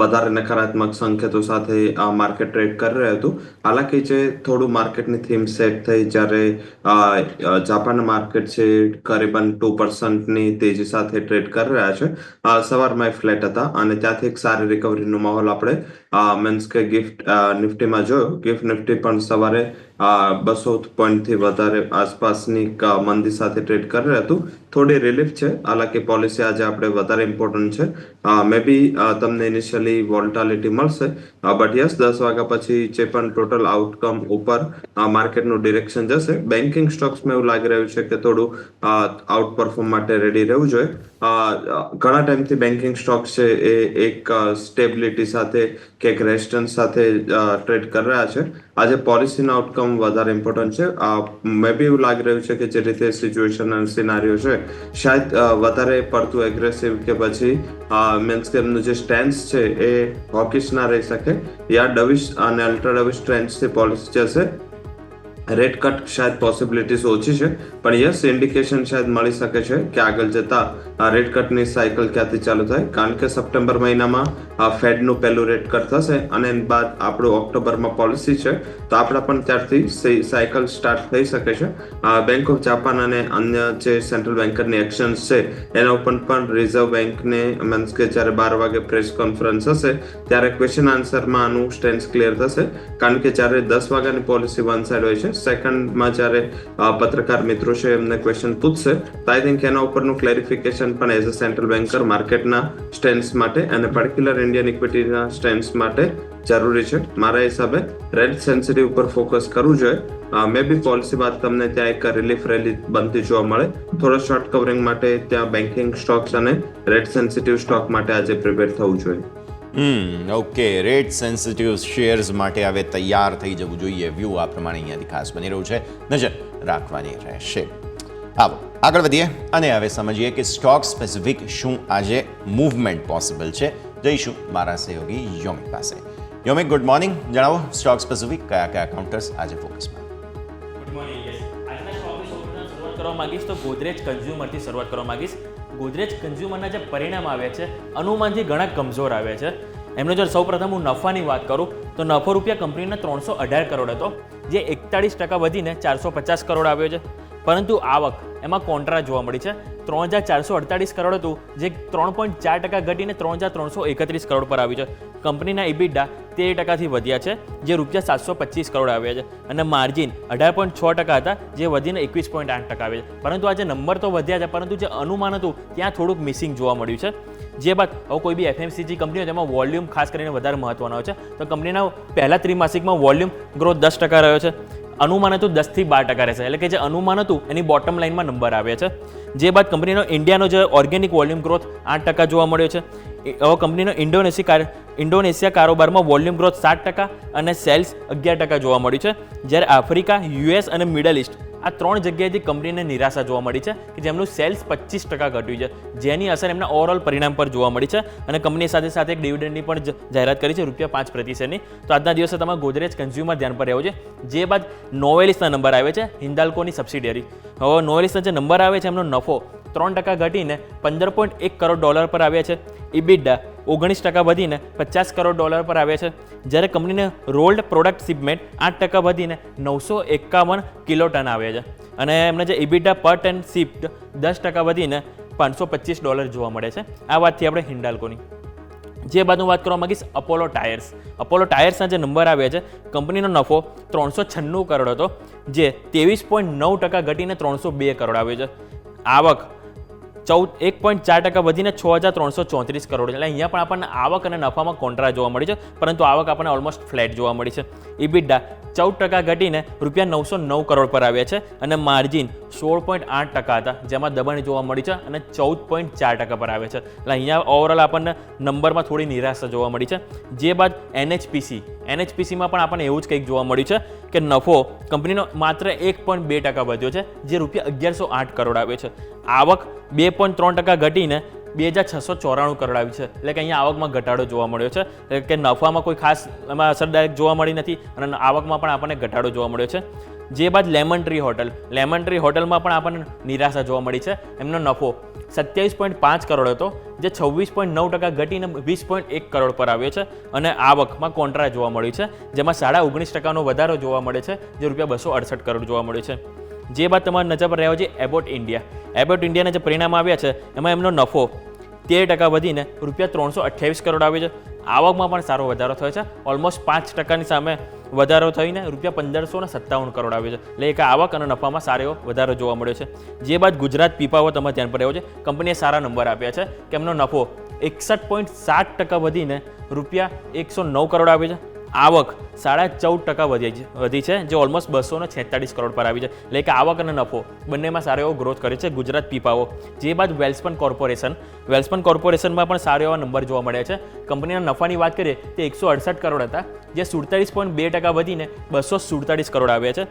Speaker 3: વધારે નકારાત્મક સંકેતો સાથે માર્કેટ ટ્રેડ કરી રહ્યું હતું. હાલાકી જે થોડું માર્કેટની થીમ સેટ થઈ જ્યારે જાપાનના માર્કેટ છે કરીબન 2%ની તેજી સાથે ટ્રેડ કરી રહ્યા છે. સવારમાં ફ્લેટ હતા અને ત્યાંથી એક સારી રિકવરીનો માહોલ આપણે મીન્સ કે ગિફ્ટ નિફ્ટીમાં જોયો. ગિફ્ટ નિફ્ટી પણ સવારે 200 પોઈન્ટથી વધારે આસપાસની મંદી સાથે ટ્રેડ કરી રહ્યું હતું. થોડી રિલીફ છે. હાલાકી પોલિસી આજે આપણે વધારે ઇમ્પોર્ટન્ટ છે. મે બી તમને ઇનિશિયલી વોલ્ટાલિટી મળશે બટ યસ 10 વાગ્યા પછી જે પણ ટોટલ આઉટકમ ઉપર માર્કેટનું ડિરેક્શન જશે. બેન્કિંગ સ્ટોક્સમાં એવું લાગી રહ્યું છે કે થોડું આઉટ પરફોર્મ માટે રેડી રહેવું જોઈએ. ઘણા ટાઈમથી બેન્કિંગ સ્ટોક્સ છે એ એક સ્ટેબિલિટી સાથે કે એક રેસ્ટન્સ સાથે ટ્રેડ કરી રહ્યા છે. આજે પોલિસીનો આઉટકમ વધારે ઇમ્પોર્ટન્ટ છે. મે બી એવું લાગી રહ્યું છે કે જે રીતે સિચ્યુએશન અને સિનારીઓ છે શાયદ વધારે પડતું એગ્રેસિવ કે પછી મીન્સ કે એમનું જે સ્ટેન્સ છે એ હોકિશ ના રહી શકે. યા ડવિશ અને અલ્ટ્રા ડવિશ ટ્રેન્ડ્સથી પોલિસી જશે. રેટ કટ શાયદ પોસિબિલિટીઝ ઓછી છે પણ યસ ઇન્ડિકેશન શાયદ મળી શકે છે કે આગળ જતા રેટ કટની સાયકલ ક્યાંથી ચાલુ થાય. કારણ કે સપ્ટેમ્બર મહિનામાં ફેડનું પહેલું રેટ કટ થશે અને બાદ આપણું ઓક્ટોબરમાં પોલિસી છે તો આપણા પણ ત્યારથી સાયકલ સ્ટાર્ટ થઈ શકે છે. બેંક ઓફ જાપાન અને અન્ય જે સેન્ટ્રલ બેન્કરની એક્શન્સ છે એના ઉપર પણ રિઝર્વ બેંકને મીન્સ કે જ્યારે 12 વાગે પ્રેસ કોન્ફરન્સ હશે ત્યારે ક્વેશ્ચન આન્સરમાં આનું સ્ટેન્સ ક્લિયર થશે. કારણ કે જ્યારે 10 વાગ્યાની પોલિસી વન સાઇડ હોય છે, સેકન્ડમાં જ્યારે પત્રકાર મિત્રો છે એમને ક્વેશ્ચન પૂછશે તો આઈ થિંક એના ઉપરનું ક્લેરિફિકેશન પણ એઝ અ સેન્ટ્રલ બેન્કર માર્કેટના સ્ટેન્સ માટે અને પર્ટિક્યુલર ઇન્ડિયન ઇક્વિટીના સ્ટેન્સ માટે જરૂરી છે. મારા હિસાબે રેટ સેન્સિટિવ ઉપર ફોકસ કરવું જોઈએ. મે બી પોલિસી બાદ તમને ત્યાં એક રિલીફ રેલી બનતી જોવા મળે. થોડા શોર્ટ કવરિંગ માટે ત્યાં બેન્કિંગ સ્ટોક્સ અને રેટ સેન્સિટિવ સ્ટોક માટે આજે પ્રિપેર થવું જોઈએ.
Speaker 2: ઓકે, રેટ સેન્સિટિવ શેર્સ માટે હવે તૈયાર થઈ જવું જોઈએ. વ્યૂ આ પ્રમાણે અહીંયાથી ખાસ બની રહ્યું છે, નજર રાખવાની રહેશે. આવો આગળ વધીએ અને હવે સમજીએ કે સ્ટોક સ્પેસિફિક શું આજે મૂવમેન્ટ પોસિબલ છે. જઈશું મારા સહયોગી યોમિક પાસે. યોમિક, ગુડ મોર્નિંગ. જણાવો સ્ટોક સ્પેસિફિક કયા કયા કાઉન્ટર્સ આજે ફોકસમાં.
Speaker 4: Good morning. આજના સ્ટોકની સૌપ્રથમ શરૂઆત કરવા માંગીશ તો ગોદરેજ કન્ઝ્યુમરથી શરૂઆત કરવા માંગીશ. ગોદરેજ કન્ઝ્યુમરના જે પરિણામ આવ્યા છે અનુમાનથી ઘણા કમજોર આવ્યા છે. એમનો જો સૌપ્રથમ હું નફાની વાત કરું તો નફો રૂપિયા કંપનીના 318 કરોડ હતો જે 41% વધીને 450 કરોડ આવ્યો છે. પરંતુ આવક એમાં કોન્ટ્રા જોવા મળી છે. 3448 કરોડ હતું જે 3.4% ઘટીને 3331 કરોડ પર આવ્યું છે. કંપનીના ઇબિડા 13%થી વધ્યા છે જે રૂપિયા 725 કરોડ આવ્યા છે અને માર્જિન 18.6% હતા જે વધીને 21.8% આવ્યા છે. પરંતુ આ જે નંબર તો વધ્યા છે પરંતુ જે અનુમાન હતું ત્યાં થોડુંક મિસિંગ જોવા મળ્યું છે. જે બાદ હવે કોઈ બી એફએમસીજી કંપની હોય તેમાં વોલ્યુમ ખાસ કરીને વધારે મહત્વનો હોય છે. તો કંપનીના પહેલા ત્રિમાસિકમાં વોલ્યુમ ગ્રોથ 10% રહ્યો છે. અનુમાન હતું 10થી 12% રહેશે. એટલે કે જે અનુમાન હતું એની બોટમ લાઇનમાં નંબર આવ્યા છે. જે બાદ કંપનીનો ઇન્ડિયાનો જે ઓર્ગેનિક વોલ્યુમ ગ્રોથ 8% જોવા મળ્યો છે. હવે કંપનીનો ઇન્ડોનેશિયા કારોબારમાં વોલ્યુમ ગ્રોથ 7% અને સેલ્સ 11% જોવા મળ્યું છે. જ્યારે આફ્રિકા, યુએસ અને મિડલ ઇસ્ટ આ 3 જગ્યાએથી કંપનીને નિરાશા જોવા મળી છે કે જેમનું સેલ્સ 25% ઘટ્યું છે જેની અસર એમના ઓવરઓલ પરિણામ પર જોવા મળી છે. અને કંપની સાથે સાથે એક ડિવિડન્ડની પણ જાહેરાત કરી છે ₹5%ની. તો આજના દિવસે તમારે ગોદરેજ કન્ઝ્યુમર ધ્યાન પર રહેવું છે. જે બાદ નોવેલિસના નંબર આવે છે, હિન્દાલ્કોની સબસિડિયરી. હવે નોવેલિસના જે નંબર આવે છે એમનો નફો 3% ઘટીને $15.1 કરોડ પર આવ્યા છે. ઇબિડા 19% વધીને $50 કરોડ પર આવ્યા છે. જ્યારે કંપનીને રોલ્ડ પ્રોડક્ટ શિપમેન્ટ 8% વધીને 951 કિલોટન આવ્યા છે. અને એમને જે ઇબિડા પર ટન શિફ્ટ 10% વધીને $525 જોવા મળે છે. આ વાતથી આપણે હિન્ડાલ્કોની. જે બાદ હું વાત કરવા માંગીશ અપોલો ટાયર્સ. અપોલો ટાયર્સના જે નંબર આવ્યા છે કંપનીનો નફો 396 કરોડ હતો જે 23.9% ઘટીને 302 કરોડ આવ્યો છે. આવક 1.4% વધીને 6,334 કરોડ. એટલે અહીંયા પણ આપણને આવક અને નફામાં કોન્ટ્રા જોવા મળી છે, પરંતુ આવક આપણને ઓલમોસ્ટ ફ્લેટ જોવા મળી છે. ઇબિડા 14% ઘટીને ₹909 કરોડ પર આવ્યા છે અને માર્જિન 16.8% હતા, જેમાં દબાણ જોવા મળી છે અને 14.4% પર આવે છે. એટલે અહીંયા ઓવરઓલ આપણને નંબરમાં થોડી નિરાશા જોવા મળી છે. જે બાદ NHPCમાં પણ આપણને એવું જ કંઈક જોવા મળ્યું છે કે નફો કંપનીનો માત્ર 1.2% વધ્યો છે, જે ₹1108 કરોડ આવ્યો છે. આવક 2.3% ઘટીને 2,694 કરોડ આવી છે. એટલે કે અહીંયા આવકમાં ઘટાડો જોવા મળ્યો છે, એટલે કે નફામાં કોઈ ખાસ એમાં અસરદાયક જોવા મળી નથી અને આવકમાં પણ આપણને ઘટાડો જોવા મળ્યો છે. જે બાદ લેમન ટ્રી હોટલમાં પણ આપણને નિરાશા જોવા મળી છે. એમનો નફો 27.5 કરોડ હતો, જે 26.9% ઘટીને 20.1 કરોડ પર આવ્યો છે અને આવકમાં કોન્ટ્રા જોવા મળ્યું છે, જેમાં 19.5%નો વધારો જોવા મળે છે, જે ₹268 કરોડ જોવા મળ્યો છે. જે બાદ તમારી નજર પર રહ્યો છે એબોટ ઇન્ડિયાના જે પરિણામ આવ્યા છે એમાં એમનો નફો 13% વધીને ₹328 કરોડ આવ્યો છે. આવકમાં પણ સારો વધારો થયો છે, ઓલમોસ્ટ 5%ની સામે વધારો થઈને ₹1,557 કરોડ આવ્યો છે. એટલે એક આવક અને નફામાં સારો વધારો જોવા મળ્યો છે. જે બાદ ગુજરાત પીપાવાવ તમે ધ્યાન પર રહ્યો છે, કંપનીએ સારા નંબર આપ્યા છે કે એમનો નફો 61.7% વધીને ₹109 કરોડ આવ્યો છે. આવક 14.5% વધી છે, જે ઓલમોસ્ટ 246 કરોડ પર આવી છે. એટલે કે આવક અને નફો બંનેમાં સારો એવો ગ્રોથ કરે છે ગુજરાત પીપાવાવ. જે બાદ વેલ્સપન કોર્પોરેશનમાં પણ સારો એવા નંબર જોવા મળ્યા છે. કંપનીના નફાની વાત કરીએ તો 168 કરોડ હતા, જે 47.2% વધીને 247 કરોડ આવ્યા છે.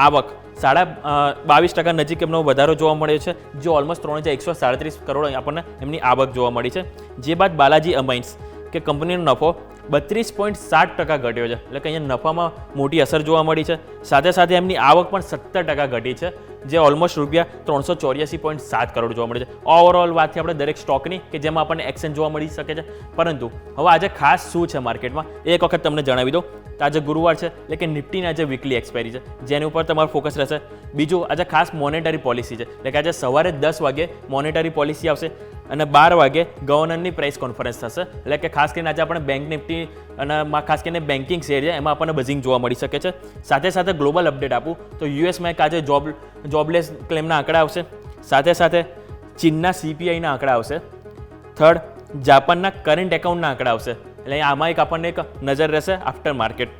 Speaker 4: આવક 22% નજીક એમનો વધારો જોવા મળ્યો છે, જે ઓલમોસ્ટ 3,137 કરોડ આપણને એમની આવક જોવા મળી છે. જે બાદ બાલાજી અમાઇન્સ કે કંપનીનો નફો 32.7% ઘટ્યો છે. એટલે કે અહીંયા નફામાં મોટી અસર જોવા મળી છે. સાથે સાથે એમની આવક પણ 17% ઘટી છે, જે ઓલમોસ્ટ ₹384.7 કરોડ જોવા મળે છે. ઓવરઓલ વાતથી આપણે દરેક સ્ટોકની કે જેમાં આપણને એક્શન જોવા મળી શકે છે. પરંતુ હવે આજે ખાસ શું છે માર્કેટમાં એક વખત તમને જણાવી દઉં. તો આજે ગુરુવાર છે, એટલે કે નિફ્ટીના આજે વીકલી એક્સપાયરી છે, જેની ઉપર તમારું ફોકસ રહેશે. બીજું આજે ખાસ મોનેટરી પોલિસી છે, એટલે કે આજે સવારે 10 વાગે મોનેટરી પોલિસી આવશે અને 12 વાગે ગવર્નરની પ્રેસ કોન્ફરન્સ થશે. એટલે કે ખાસ કરીને આજે આપણે બેંક નિફ્ટી અને ખાસ કરીને બેન્કિંગ શેર છે એમાં આપણને બઝિંગ જોવા મળી શકે છે. સાથે સાથે ગ્લોબલ અપડેટ આપું તો યુએસમાં એક આજે જોબલેસ ક્લેમના આંકડા આવશે. સાથે સાથે ચીનના CPIના આંકડા આવશે. થર્ડ, જાપાનના કરંટ એકાઉન્ટના આંકડા આવશે. એટલે આમાં એક આપણને એક નજર રહેશે આફ્ટર માર્કેટ.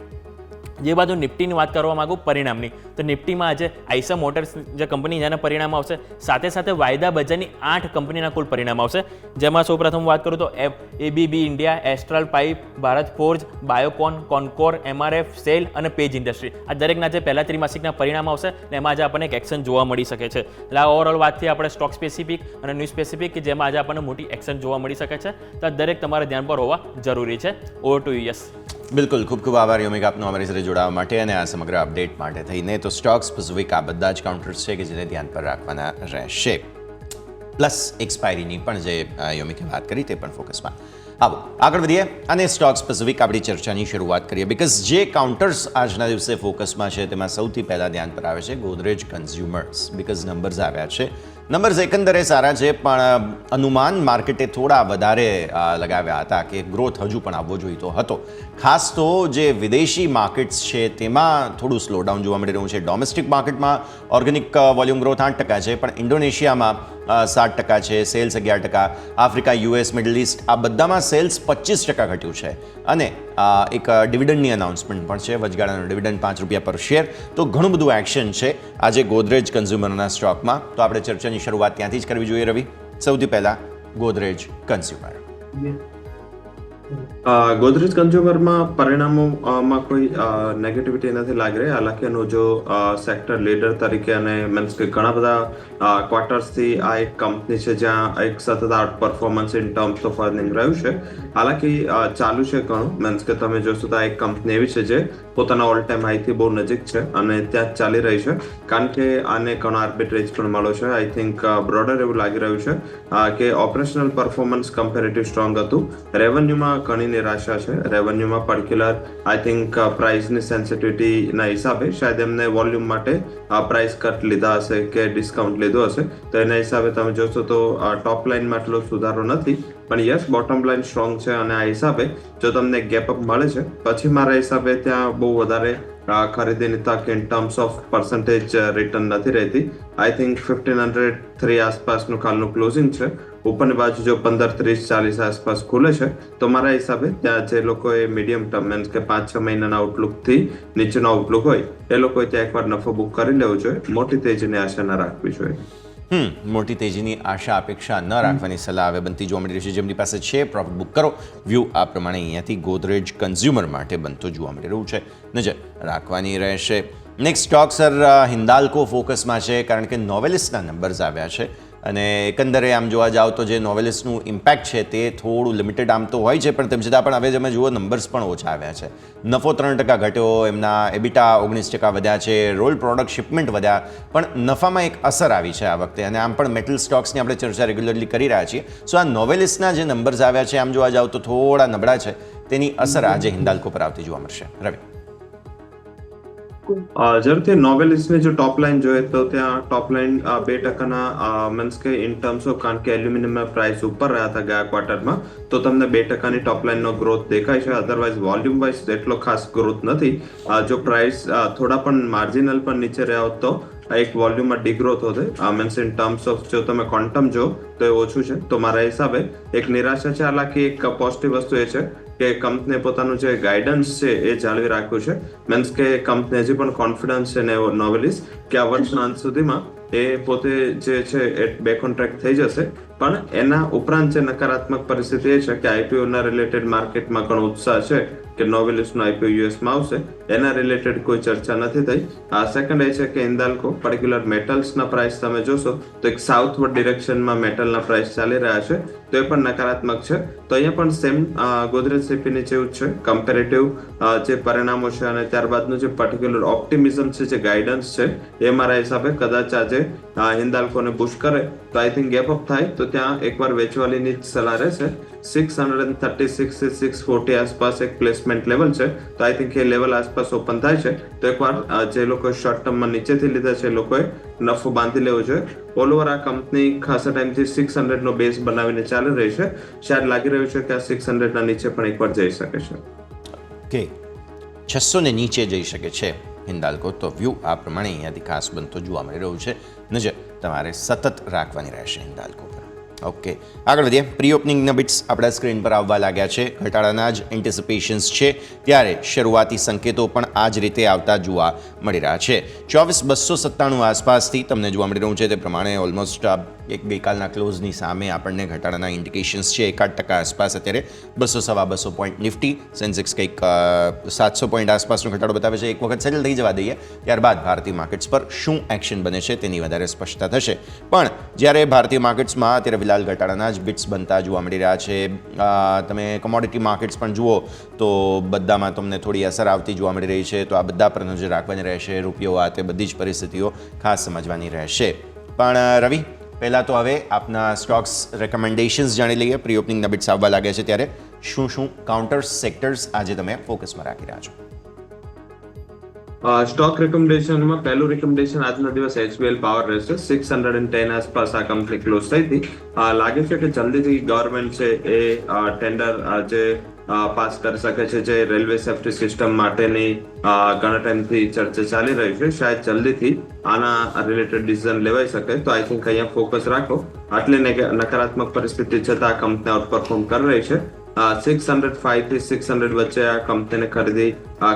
Speaker 4: જે બાજુ નિફ્ટીની વાત કરવા માગું પરિણામની, તો નિફ્ટીમાં આજે આઈસા મોટર્સ જે કંપની જેના પરિણામ આવશે, સાથે સાથે વાયદા બજારની 8 કંપનીના કુલ પરિણામ આવશે. જેમાં સૌપ્રથમ વાત કરું તો ABB India, Astral pipe, Bharat forge, Biocon, Concor, MRF, SAIL અને પેજ ઇન્ડસ્ટ્રી, આ દરેકના જે પહેલા ત્રિમાસિકના પરિણામ આવશે ને એમાં આજે આપણને એક એક્શન જોવા મળી શકે છે. એટલે આ ઓવરઓલ વાતથી આપણે સ્ટોક સ્પેસિફિક અને ન્યૂઝ સ્પેસિફિક કે જેમાં આજે આપણને મોટી એક્શન જોવા મળી શકે છે, તો આ દરેક તમારે ધ્યાન પર હોવા જરૂરી છે. Over to you. યસ,
Speaker 2: બિલકુલ, ખૂબ ખૂબ આભાર યોમિક આપનો અમારી સાથે જોડાવા માટે અને આ સમગ્ર અપડેટ માટે થઈને. તો સ્ટોક સ્પેસિફિક આ બધા જ કાઉન્ટર્સ છે કે જેને ધ્યાન પર રાખવાના રહેશે, પ્લસ એક્સપાયરીની પણ જે યોમિકે વાત કરી તે પણ ફોકસમાં. આવો આગળ વધીએ અને સ્ટોક સ્પેસિફિક આપણી ચર્ચાની શરૂઆત કરીએ. બિકોઝ જે કાઉન્ટર્સ આજના દિવસે ફોકસમાં છે તેમાં સૌથી પહેલાં ધ્યાન પર આવે છે ગોદરેજ કન્ઝ્યુમર્સ. બિકોઝ નંબર્સ આવ્યા છે, નંબર્સ એકંદરે સારા છે, પણ અનુમાન માર્કેટે થોડા વધારે લગાવ્યા હતા કે ગ્રોથ હજુ પણ આવવો જોઈતો હતો. ખાસ તો જે વિદેશી માર્કેટ્સ છે તેમાં થોડું સ્લોડાઉન જોવા મળી રહ્યું છે. ડોમેસ્ટિક માર્કેટમાં ઓર્ગેનિક વોલ્યુમ ગ્રોથ 8% છે, પણ ઇન્ડોનેશિયામાં 7% છે, sales 11%, Africa, US, middle east આ બધામાં સેલ્સ 25% ઘટ્યું છે. અને એક ડિવિડન્ડની અનાઉન્સમેન્ટ પણ છે, વચગાળાનો ડિવિડન્ડ ₹5 પર શેર. તો ઘણું બધું એક્શન છે આજે ગોદરેજ કન્ઝ્યુમરના સ્ટોકમાં. તો આપણે ચર્ચાની શરૂઆત ત્યાંથી જ કરવી જોઈએ. રવિ, સૌથી પહેલા ગોદરેજ કન્ઝ્યુમર.
Speaker 3: ગોદરેજ કન્ઝ્યુમરમાં પરિણામોમાં કોઈ નેગેટિવિટી નથી લાગી રહી. હાલાકી એનું જો સેક્ટર લીડર તરીકે અને મીન્સ કે ઘણા બધા ક્વાર્ટર્સથી આ એક કંપની છે જ્યાં એક સતત out performance in terms of earning રહ્યું છે. હાલાકી ચાલુ છે ઘણું, મીન્સ કે તમે જોશો તો આ એક કંપની એવી છે જે પોતાના ઓલ ટાઈમ હાઈથી બહુ નજીક છે અને ત્યાં જ ચાલી રહી છે, કારણ કે આને ઘણો આર્બિટ્રેજ પણ મળ્યો છે. આઈ થિંક બ્રોડર એવું લાગી રહ્યું છે કે ઓપરેશનલ પરફોર્મન્સ કમ્પેરેટિવ સ્ટ્રોંગ હતું. રેવન્યુમાં ઘણી નિરાશા છે. રેવન્યુમાં પર્ટિક્યુલર આઈ થિંક પ્રાઇસની સેન્સિટિવિટીના હિસાબે શાયદ એમને વોલ્યુમ માટે પ્રાઇસ કટ લીધા હશે કે ડિસ્કાઉન્ટ લીધો હશે, તો એના હિસાબે તમે જોશો તો ટોપ લાઇનમાં એટલો સુધારો નથી, પણ યસ બોટમ લાઇન સ્ટ્રોંગ છે. અને આ હિસાબે જો તમને ગેપ અપ મળે છે પછી મારા હિસાબે ત્યાં બહુ બહુ વધારે ખરીદીની તક in terms of percentage return નથી રહેતી. આઈ થિંક 1503 આસપાસનું કાલનું ક્લોઝિંગ છે. ઉપરની બાજુ જો 1530-40 આસપાસ ખુલે છે તો મારા હિસાબે ત્યાં જે લોકોએ મીડિયમ ટર્મ મીન્સ કે 5-6 મહિનાના આઉટલુકથી નીચેનો આઉટલુક હોય એ લોકોએ ત્યાં એકવાર નફો બુક કરી લેવો જોઈએ. મોટી તેજીની આશા ન રાખવી જોઈએ.
Speaker 2: મોટી તેજીની આશા અપેક્ષા ન રાખવાની સલાહ હવે બનતી જોવા મળી રહી છે. જેમની પાસે છે પ્રોફિટ બુક કરો. વ્યૂ આ પ્રમાણે અહીંયાથી ગોદરેજ કન્ઝ્યુમર માટે બનતો જોવા મળી રહ્યું છે. નજર રાખવાની રહેશે. નેક્સ્ટ સ્ટોક સર હિન્દાલ્કો ફોકસમાં છે કારણ કે નોવેલિસના નંબર્સ આવ્યા છે અને એકંદરે આમ જોવા જાઓ તો જે નોવેલિસનું ઇમ્પેક્ટ છે તે થોડું લિમિટેડ આમ તો હોય છે, પણ તેમ છતાં પણ હવે તમે જુઓ નંબર્સ પણ ઓછા આવ્યા છે. નફો 3% ઘટ્યો, એમના એબિટા 19% વધ્યા છે, રોલ પ્રોડક્ટ શિપમેન્ટ વધ્યા, પણ નફામાં એક અસર આવી છે આ વખતે. અને આમ પણ મેટલ સ્ટોક્સની આપણે ચર્ચા રેગ્યુલરલી કરી રહ્યા છીએ. સો આ નોવેલિસના જે નંબર્સ આવ્યા છે આમ જોવા જાઓ તો થોડા નબળા છે, તેની અસર આજે હિન્દાલ્કો પર આવતી જોવા મળશે. રવિ,
Speaker 3: જરૂરથી નોવેલિસની જો ટોપ લાઈન જોઈએ તો ત્યાં ટોપ લાઈન 2%ના મીન્સ કે ઇન ટર્મ્સ ઓફ, કારણ કે એલ્યુમિનિયમના પ્રાઇસ ઉપર રહ્યા હતા ગયા ક્વાર્ટરમાં, તો તમને 2%ની ટોપ લાઈનનો ગ્રોથ દેખાય છે. અધરવાઇઝ વોલ્યુમ વાઇઝ એટલો ખાસ ગ્રોથ નથી. જો પ્રાઇસ થોડા પણ માર્જિનલ પણ નીચે રહ્યા હોત તો એક વોલ્યુમમાં ડિગ્રોથ હોતે. મીન્સ ઇન ટર્મ્સ ઓફ જો તમે ક્વોન્ટમ જો તો એ ઓછું છે. તો મારા હિસાબે એક નિરાશા છે. હાલાકી એક પોઝિટિવ વસ્તુ એ છે કે કંપનીએ પોતાનું જે ગાઈડન્સ છે એ જાળવી રાખ્યું છે. મીન્સ કે કંપની હજી પણ કોન્ફિડન્સ છે ને નોવેલિસ કે આ વર્ષના અંત સુધીમાં એ પોતે જે છે એ બેક ઓન ટ્રેક થઈ જશે. પણ એના ઉપરાંત જે નકારાત્મક પરિસ્થિતિ એ છે કે આઈપીઓ ના રિલેટેડ માર્કેટમાં ઘણો ઉત્સાહ છે કે નોવેલિસનું આઈપીઓ યુએસમાં આવશે, એના રિલેટેડ કોઈ ચર્ચા નથી થઈ. સેકન્ડ એ છે કે હિન્દાલ્કો પર્ટિક્યુલર મેટલ્સના પ્રાઇસ તમે જોશો તો એક સાઉથવર્ડ ડિરેક્શનમાં મેટલના પ્રાઇસ ચાલી રહ્યા છે, તો એ પણ નકારાત્મક છે. તો અહીંયા પણ સેમ ગોદરેજ સીપીની જેવું જ છે. કમ્પેરેટિવ જે પરિણામો છે અને ત્યારબાદનું જે પર્ટિક્યુલર ઓપ્ટિમિઝમ છે, જે ગાઈડન્સ છે, એ મારા હિસાબે કદાચ આજે હિન્દાલ્કોને બુશ કરે તો આઈ થિંક ગેપ અપ થાય તો ત્યાં એકવાર વેચવાલીની જ સલાહ રહેશે. 636 થી 640 આસપાસ એક પ્લેસમેન્ટ લેવલ છે, તો આઈ થિંક એ લેવલ આસપાસ ઓપન થાય છે તો એકવાર જે લોકો શોર્ટ ટર્મમાં નીચેથી લીધા છે એ લોકોએ નફો બાંધી લેવો જોઈએ. ઓલ ઓવર આ કંપની ખાસા ટાઈમથી 600 નો બેઝ બનાવીને ચાલી રહી છે. શાયદ લાગી રહ્યું છે કે આ 600 ના નીચે પણ એકવાર જઈ શકે છે.
Speaker 2: ઓકે, 600 ને નીચે જઈ શકે છે હિન્દાલ્કો. તો વ્યૂ આ પ્રમાણે અહીંયાથી ખાસ બનતો જોવા મળી રહ્યું છે. નજર તમારે સતત રાખવાની રહેશે હિન્દાલ્કો પર. ઓકે, આગળ વધીએ. પ્રી ઓપનિંગના બિટ્સ આપણા સ્ક્રીન પર આવવા લાગ્યા છે. ઘટાડાના જ એન્ટિસિપેશન્સ છે, ત્યારે શરૂઆતી સંકેતો પણ આ જ રીતે આવતા જોવા મળી રહ્યા છે. 24,297 આસપાસથી તમને જોવા મળી રહ્યું છે. તે પ્રમાણે ઓલમોસ્ટ એક ગઈકાલના ક્લોઝની સામે આપણને ઘટાડાના ઇન્ડિકેશન્સ છે. 1% આસપાસ અત્યારે 200-250 પોઈન્ટ નિફ્ટી, સેન્સેક્સ કંઈક 700 પોઈન્ટ આસપાસનો ઘટાડો બતાવે છે. એક વખત સેટલ થઈ જવા દઈએ, ત્યારબાદ ભારતીય માર્કેટ્સ પર શું એક્શન બને છે તેની વધારે સ્પષ્ટતા થશે. પણ જ્યારે ભારતીય માર્કેટ્સમાં અત્યારે ફિલહાલ ઘટાડાના જ બિટ્સ બનતા જોવા મળી રહ્યા છે. તમે કોમોડિટી માર્કેટ્સ પણ જુઓ તો બધામાં તમને થોડી અસર આવતી જોવા મળી રહી છે. તો આ બધા પર નજર રાખવાની રહેશે. રૂપિયો આ તે બધી જ પરિસ્થિતિઓ ખાસ સમજવાની રહેશે. પણ રવિ, પહેલાં તો હવે આપના સ્ટોક્સ રેકમેન્ડેશન્સ જાણી લઈએ. પ્રી ઓપનિંગના બિટ્સ આવવા લાગ્યા છે, ત્યારે શું કાઉન્ટર સેક્ટર્સ આજે તમે ફોકસમાં રાખી રહ્યા છો?
Speaker 3: સ્ટોક રેકમેન્ડેશનમાં પહેલું રેકમેન્ડેશન આજના દિવસ HBL પાવર રહેશે. 610 આસપાસ આ કંપની ક્લોઝ થઈ હતી. લાગે છે કે જલ્દીથી ગવર્મેન્ટ છે એ ટેન્ડર જે પાસ કરી શકે છે, જે રેલવે સેફ્ટી સિસ્ટમ માટેની ઘણા ટાઈમથી ચર્ચા ચાલી રહી છે. શાયદ જલ્દીથી આના રિલેટેડ ડિસિઝન લેવાઈ શકે. તો આઈ થિંક અહીંયા ફોકસ રાખો. આટલી નકારાત્મક પરિસ્થિતિ છતાં આ કંપની આઉટપરફોર્મ કરી રહી છે. 605 થી 600 વચ્ચે આ કંપનીને ખરીદી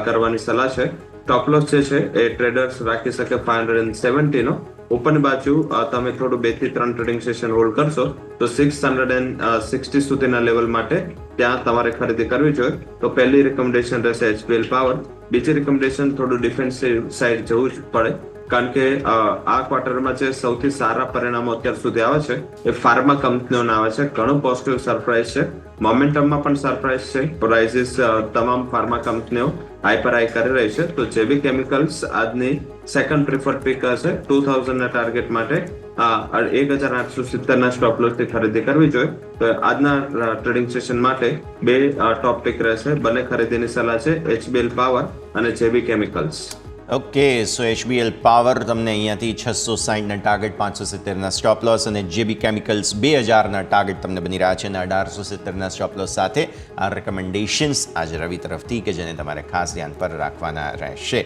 Speaker 3: કરવાની સલાહ છે. ટોપ લોસ જે છે એ ટ્રેડર્સ રાખી શકે 570 નો. ઉપરની બાજુ તમે થોડું 2 થી 3 ટ્રેડિંગ સેશન હોલ્ડ કરશો તો 660 સુધીના લેવલ માટે ત્યાં તમારે ખરીદી કરવી જોઈએ. તો પહેલી રેકમેન્ડેશન રહેશે HBL પાવર. બીજી રેકમેન્ડેશન થોડું ડિફેન્સિવ સાઇડ જવું જ પડે, કારણ કે આ ક્વાર્ટરમાં જે સૌથી સારા પરિણામો અત્યાર સુધી આવે છે એ ફાર્મા કંપનીઓના આવે છે. ઘણું પોઝિટિવ સરપ્રાઇઝ છે. મોમેન્ટમમાં પણ સરપ્રાઇઝ છે. પ્રાઇઝિસ તમામ ફાર્મા કંપનીઓ હાઈપર હાઈ કરી રહી છે. તો જેબી કેમિકલ્સ આજની સેકન્ડ પ્રિફર્ડ પિક હશે. 2000 ના ટાર્ગેટ માટે 1870 ના સ્ટોપ લોસ થી ખરીદી કરવી જોઈએ. તો આજના ટ્રેડિંગ સેશન માટે બે ટોપ પિક રહેશે. બંને ખરીદીની સલાહ છે, HBL પાવર અને જેબી કેમિકલ્સ.
Speaker 2: ઓકે, સો HBL પાવર તમને અહીંયાથી 660ના ટાર્ગેટ, 570ના સ્ટોપ લોસ, અને JB કેમિકલ્સ 2000ના ટાર્ગેટ તમને બની રહ્યા છે અને 1870ના સ્ટોપ લોસ સાથે આ રેકમેન્ડેશન્સ આજે રવિ તરફથી કે જેને તમારે ખાસ ધ્યાન પર રાખવાના રહેશે.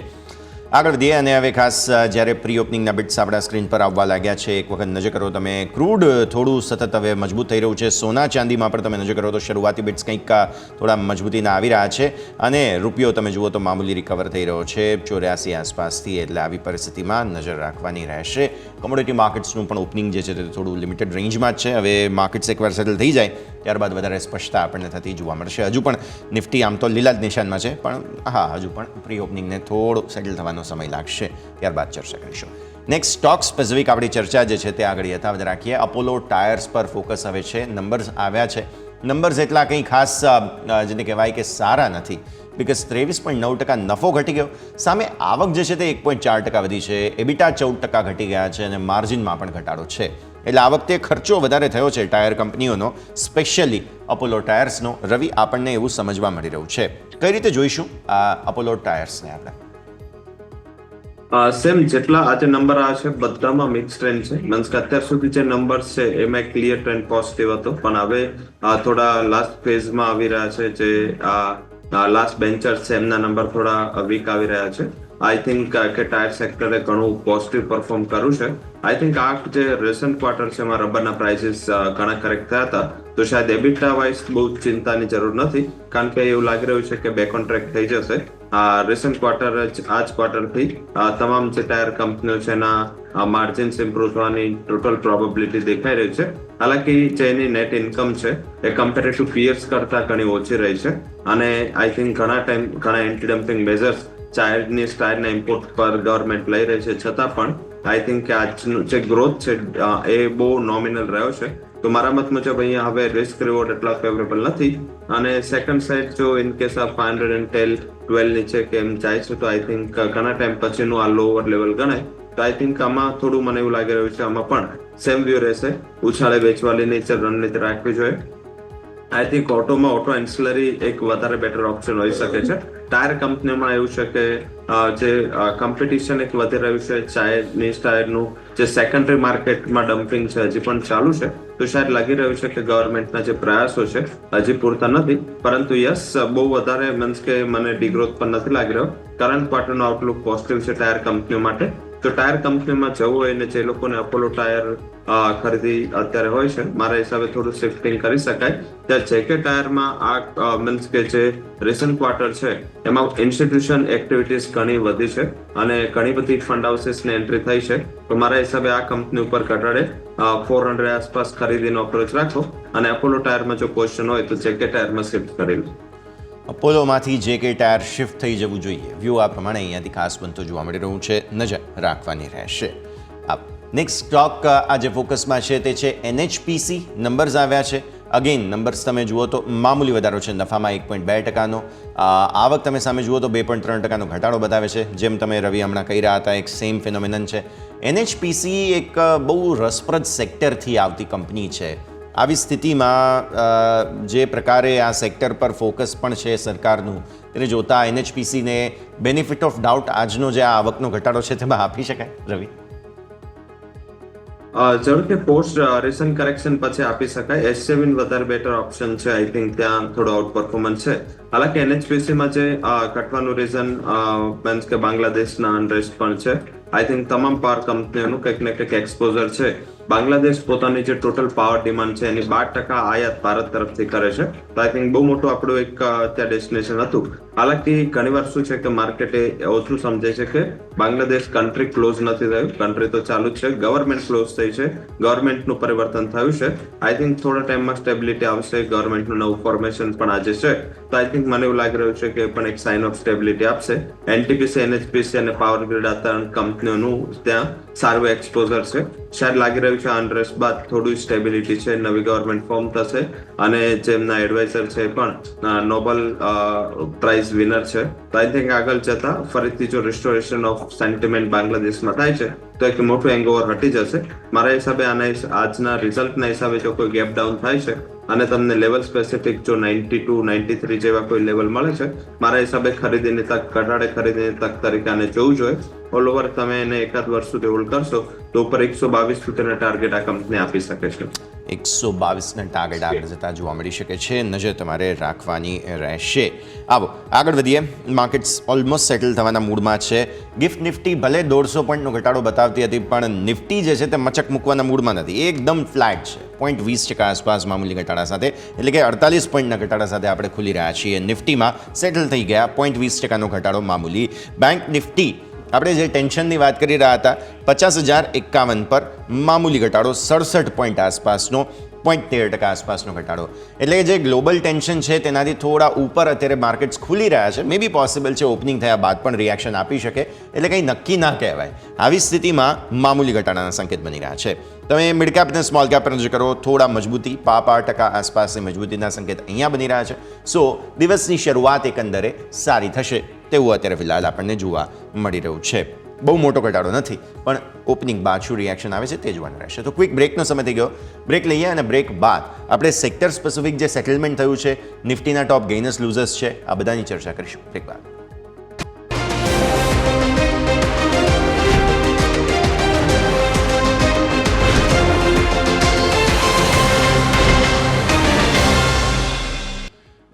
Speaker 2: આગળ વધીએ અને હવે ખાસ જ્યારે પ્રી ઓપનિંગના બિટ્સ આપણા સ્ક્રીન પર આવવા લાગ્યા છે, એક વખત નજર કરો તમે. ક્રૂડ થોડું સતત હવે મજબૂત થઈ રહ્યું છે. સોના ચાંદીમાં પણ તમે નજર કરો તો શરૂઆતી બિટ્સ કંઈક થોડા મજબૂતીના આવી રહ્યા છે અને રૂપિયો તમે જુઓ તો મામૂલી રિકવર થઈ રહ્યો છે 84 આસપાસથી, એટલે આવી પરિસ્થિતિમાં નજર રાખવાની રહેશે. કોમોડિટી માર્કેટ્સનું પણ ઓપનિંગ જે છે તે થોડું લિમિટેડ રેન્જમાં જ છે. હવે માર્કેટ્સ એકવાર સેટલ થઈ જાય ત્યારબાદ વધારે સ્પષ્ટતા આપણને થતી જોવા મળશે. હજુ પણ નિફ્ટી આમ તો લીલા જ નિશાનમાં છે, પણ હા, હજુ પણ પ્રી ઓપનિંગને થોડું સેટલ થવાનો સમય લાગશે, ત્યારબાદ ચર્ચા કરીશું. નેક્સ્ટ સ્ટોક સ્પેસિફિક આપણી ચર્ચા જે છે તે આગળ યથાવત રાખીએ. અપોલો ટાયર્સ પર ફોકસ હવે છે. નંબર્સ આવ્યા છે. નંબર્સ એટલા કંઈ ખાસ જેને કહેવાય કે સારા નથી, બિકોઝ 23.9% નફો ઘટી ગયો, સામે આવક જે છે તે 1.4% વધી છે, એબિટા 14% ઘટી ગયા છે અને માર્જિનમાં પણ ઘટાડો છે. એટલે આ વખતે ખર્ચો વધારે થયો છે ટાયર કંપનીઓનો, સ્પેશિયલી અપોલો ટાયર્સનો. રવિ, આપણને એવું સમજવા મળી રહ્યું છે. કઈ રીતે જોઈશું આ અપોલો ટાયર્સને આપણે?
Speaker 3: સેમ જેટલા આજે નંબર આવે છે બધામાં મિક્સ ટ્રેન્ડ છે. મીન્સ કે અત્યાર સુધી જે નંબર્સ છે એમાં ક્લિયર ટ્રેન્ડ પોઝિટિવ હતો, પણ હવે થોડા લાસ્ટ ફેઝમાં આવી રહ્યા છે. જે લાસ્ટ બેન્ચર્સ છે એમના નંબર થોડા વીક આવી રહ્યા છે. આઈ થિંક કે ટાયર સેક્ટરે ઘણું પોઝિટિવ પરફોર્મ કર્યું છે. આઈ થિંક આ જે રિસન્ટ ક્વાર્ટર છે એમાં રબરના પ્રાઇસીસ ઘણા કરેક્ટ થયા હતા, તો શાયદ એબિટા વાઇઝ બહુ ચિંતાની જરૂર નથી, કારણ કે એવું લાગી રહ્યું છે કે બેક ઓન ટ્રેક થઈ જશે. રિસન્ટ ક્વાર્ટર આ જ ક્વાર્ટરથી તમામ જે ટાયર કંપનીઓ છે એના માર્જિન્સ ઇમ્પ્રુવ થવાની ટોટલ પ્રોબેબિલિટી દેખાઈ રહી છે. હાલાકી જે એની નેટ ઇન્કમ છે એ કમ્પેરેટિવ પીયર્સ કરતા ઘણી ઓછી રહી છે અને આઈ થિંક ઘણા એન્ટી ડમ્પિંગ મેઝર્સ ચાઇનીઝ ટાયરના ઇમ્પોર્ટ પર ગવર્મેન્ટ લઈ રહી છે, છતાં પણ આઈ થિંક કે આજનું જે ગ્રોથ છે એ બહુ નોમિનલ રહ્યો છે. તો મારા મત મુજબ અહીંયા હવે રિસ્ક રિવોર્ડ એટલા ફેવરેબલ નથી. અને સેકન્ડ સાઇડ જો ઇન કેસ ઓફ 512 નીચે કેમ જાય છે તો આઈ થિંક ઘણા ટાઈમ પછીનું આ લોઅર લેવલ ગણાય. તો આઈ થિંક આમાં થોડું મને એવું લાગી રહ્યું છે આમાં પણ સેમ વ્યૂ રહેશે, ઉછાળે વેચવાની નીચે રણનીતિ રાખવી જોઈએ. આઈ થિંક ઓટો એન્સિલરી એક વધારે બેટર ઓપ્શન હોઈ શકે છે. ટાયર કંપનીમાં એવું છે કે જે કોમ્પિટિશન એક વધી રહ્યું છે, ચાઇનીઝ ટાયરનું જે સેકન્ડરી માર્કેટમાં ડમ્પિંગ છે હજી પણ ચાલુ છે, તો શાયદ લાગી રહ્યું છે કે ગવર્મેન્ટના જે પ્રયાસો છે હજી પૂરતા નથી. પરંતુ યસ, બહુ વધારે મીન્સ કે મને ડિગ્રોથ પણ નથી લાગી રહ્યો. કરંટ ક્વાર્ટરનો આઉટલુક પોઝિટિવ છે ટાયર કંપનીઓ માટે. તો ટાયર કંપનીમાં જવું હોય ને જે લોકોને અપોલો ટાયર ખરીદી અત્યારે હોય છે, મારા હિસાબે થોડું શિફ્ટિંગ કરી શકાય. ત્યાં જેકે ટાયરમાં આ મીન્સ કે જે રિસન્ટ ક્વાર્ટર છે એમાં ઇન્સ્ટિટ્યુશન એક્ટિવિટીઝ ઘણી વધી છે અને ઘણી બધી ફંડ હાઉસીસની એન્ટ્રી થઈ છે. તો મારા હિસાબે આ કંપની ઉપર ઘટાડે 400 આસપાસ ખરીદીનો અપ્રોચ રાખો અને અપોલો ટાયરમાં જો પોઝિશન હોય તો જેકે ટાયરમાં શિફ્ટ કરી લો.
Speaker 2: અપોલોમાંથી JK ટાયર શિફ્ટ થઈ જવું જોઈએ. વ્યૂ આ પ્રમાણે અહીંયાથી ખાસ બનતો જોવા મળી રહ્યું છે, નજર રાખવાની રહેશે. નેક્સ્ટ સ્ટોક આજે ફોકસમાં છે તે છે NHPC. નંબર્સ આવ્યા છે. અગેન નંબર્સ તમે જુઓ તો મામૂલી વધારો છે નફામાં 1.2%નો. આવક તમે સામે જુઓ તો 2.3%નો ઘટાડો બતાવે છે. જેમ તમે રવિ હમણાં કહી રહ્યા હતા, એક સેમ ફિનોમિનન છે. NHPC એક બહુ રસપ્રદ સેક્ટરથી આવતી કંપની છે. આવી સ્થિતિમાં જે પ્રકારે આ સેક્ટર પર ફોકસ પણ છે સરકારનું, તેને જોતા NHPCને બેનિફિટ ઓફ ડાઉટ આજનો જે આ આવકનો ઘટાડો છે તેમાં આપી શકાય રવિ?
Speaker 3: જરૂરથી પોસ્ટ રિસન્ટ કરેક્શન પછી આપી શકાય. S7 વધારે બેટર ઓપ્શન છે. આઈ થિંક ત્યાં થોડો આઉટ પરફોર્મન્સ છે. હાલાકી NHPC માં જે ઘટવાનું રીઝન મીન્સ કે બાંગ્લાદેશના અનરેસ્ટ પણ છે. આઈ થિંક તમામ પાવર કંપનીઓનું કંઈક ને કંઈક એક્સપોઝર છે. બાંગ્લાદેશ પોતાની જે ટોટલ પાવર ડિમાન્ડ છે એની 12% આયાત ભારત તરફથી કરે છે. તો આઈ થિંક બહુ મોટું આપણું એક ત્યાં ડેસ્ટિનેશન હતું. હાલાકી ઘણીવાર શું છે કે માર્કેટે ઓછું સમજે છે કે બાંગ્લાદેશ કન્ટ્રી ક્લોઝ નથી થયું, કન્ટ્રી તો ચાલુ જ છે, ગવર્મેન્ટ ક્લોઝ થઈ છે, ગવર્મેન્ટનું પરિવર્તન થયું છે. આઈ થિંક થોડા ટાઈમમાં સ્ટેબિલિટી આવશે, ગવર્મેન્ટનું નવું ફોર્મેશન પણ આજે છે. તો આઈ થિંક મને એવું લાગી રહ્યું છે કે પણ એક સાઇન ઓફ સ્ટેબિલિટી આપશે. NTPC, NHPC અને પાવર ગ્રીડ આ ત્રણ કંપનીઓનું ત્યાં સારું એક્સપોઝર છે. શાયદ લાગી રહ્યું છે અનરેસ્ટ બાદ થોડું સ્ટેબિલિટી છે, નવી ગવર્મેન્ટ ફોર્મ થશે અને જેમના એડવાઇઝર છે પણ નોબલ પ્રાઇઝ નાઇસ વિનર છે. તો આઈ થિંક આગળ જતા ફરીથી જો રિસ્ટોરેશન ઓફ સેન્ટિમેન્ટ બાંગ્લાદેશમાં થાય છે તો એક મોટું હેંગઓવર હટી જશે. મારા હિસાબે આજના રિઝલ્ટના હિસાબે જો કોઈ ગેપ ડાઉન થાય છે અને તમને લેવલ સ્પેસિફિક જો 92 93 જેવા કોઈ લેવલ મળે છે, મારા હિસાબે ખરીદીની તક, ઘટાડે ખરીદીની તક તરીકે આને જોવું જોઈએ. ઓલ ઓવર તમે એને એકાદ વર્ષ સુધી હોલ્ડ કરશો તો ઉપર 122 સુધીના ટાર્ગેટ આ કંપની આપી શકે છે.
Speaker 2: 122ના ટાર્ગેટ આગળ જતા જોવા મળી શકે છે. નજર તમારે રાખવાની રહેશે. આવો આગળ વધીએ. માર્કેટ્સ ઓલમોસ્ટ સેટલ થવાના મૂડમાં છે. ગિફ્ટ નિફ્ટી ભલે 150 પોઈન્ટનો ઘટાડો બતાવતી હતી, પણ નિફ્ટી જે છે તે મચક મૂકવાના મૂડમાં નથી. એકદમ ફ્લેટ છે, 0.20% આસપાસ મામૂલી ઘટાડા સાથે, એટલે કે 48 પોઈન્ટના ઘટાડા સાથે આપણે ખુલી રહ્યા છીએ. નિફ્ટીમાં સેટલ થઈ ગયા 0.20%નો ઘટાડો મામૂલી. બેંક નિફ્ટી આપણે જે ટેન્શનની વાત કરી રહ્યા હતા, 50,051 પર મામૂલી ઘટાડો, 67 પોઈન્ટ આસપાસનો, 0.13% આસપાસનો ઘટાડો. એટલે જે ગ્લોબલ ટેન્શન છે તેનાથી થોડા ઉપર અત્યારે માર્કેટ્સ ખુલી રહ્યા છે. મે બી પોસિબલ છે ઓપનિંગ થયા બાદ પણ રિએક્શન આપી શકે, એટલે કંઈ નક્કી ના કહેવાય. આવી સ્થિતિમાં મામૂલી ઘટાડાના સંકેત બની રહ્યા છે. તમે મિડ કેપ અને સ્મોલ કેપ પર નજર કરો, થોડા મજબૂતી, 5% આસપાસની મજબૂતીના સંકેત અહીંયા બની રહ્યા છે. સો દિવસની શરૂઆત એકંદરે સારી થશે તેવું અત્યારે ફિલહાલ આપણને જોવા મળી રહ્યું છે. બહુ મોટો ઘટાડો નથી, પણ ઓપનિંગ બાદ શું રિએક્શન આવે છે તે જોવાનું રહેશે. તો ક્વિક બ્રેકનો સમય થઈ ગયો. બ્રેક લઈએ અને બ્રેક બાદ આપણે સેક્ટર સ્પેસિફિક જે સેટલમેન્ટ થયું છે, નિફ્ટીના ટોપ ગેઇનર્સ લૂઝર્સ છે, આ બધાની ચર્ચા કરીશું બ્રેક બાદ.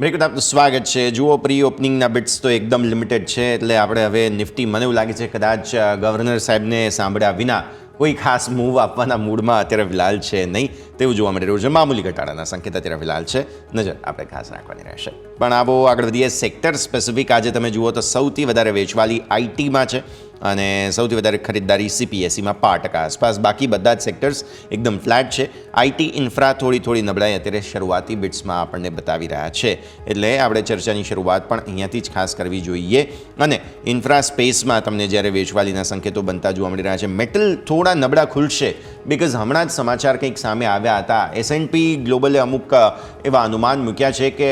Speaker 2: બ્રેક બાદ આપનું સ્વાગત છે. જુઓ, પ્રી ઓપનિંગના બિટ્સ તો એકદમ લિમિટેડ છે, એટલે આપણે હવે નિફ્ટી, મને એવું લાગે છે કદાચ ગવર્નર સાહેબને સાંભળ્યા વિના કોઈ ખાસ મૂવ આપવાના મૂડમાં અત્યારે ફિલહાલ છે નહીં તેવું જોવા મળી રહ્યું છે. મામૂલી ઘટાડાના સંકેત અત્યારે ફિલહાલ છે, નજર આપણે ખાસ રાખવાની રહેશે. પણ આવો આગળ વધીએ. સેક્ટર સ્પેસિફિક આજે તમે જુઓ તો સૌથી વધારે વેચવાલી આઈટીમાં છે અને સૌથી વધારે ખરીદદારી સીપીએસસીમાં 5% આસપાસ. બાકી બધા જ સેક્ટર્સ એકદમ ફ્લેટ છે. આઈટી ઇન્ફ્રા થોડી નબળાઈ અત્યારે શરૂઆતી બિટ્સમાં આપણને બતાવી રહ્યા છે, એટલે આપણે ચર્ચાની શરૂઆત પણ અહીંયાથી જ ખાસ કરવી જોઈએ. અને ઇન્ફ્રા સ્પેસમાં તમને જ્યારે વેચવાલીના સંકેતો બનતા જોવા મળી રહ્યા છે. મેટલ થોડા નબળા ખુલશે, બિકોઝ હમણાં જ સમાચાર કંઈક સામે આવ્યા હતા. S&P ગ્લોબલે અમુક એવા અનુમાન મૂક્યા છે કે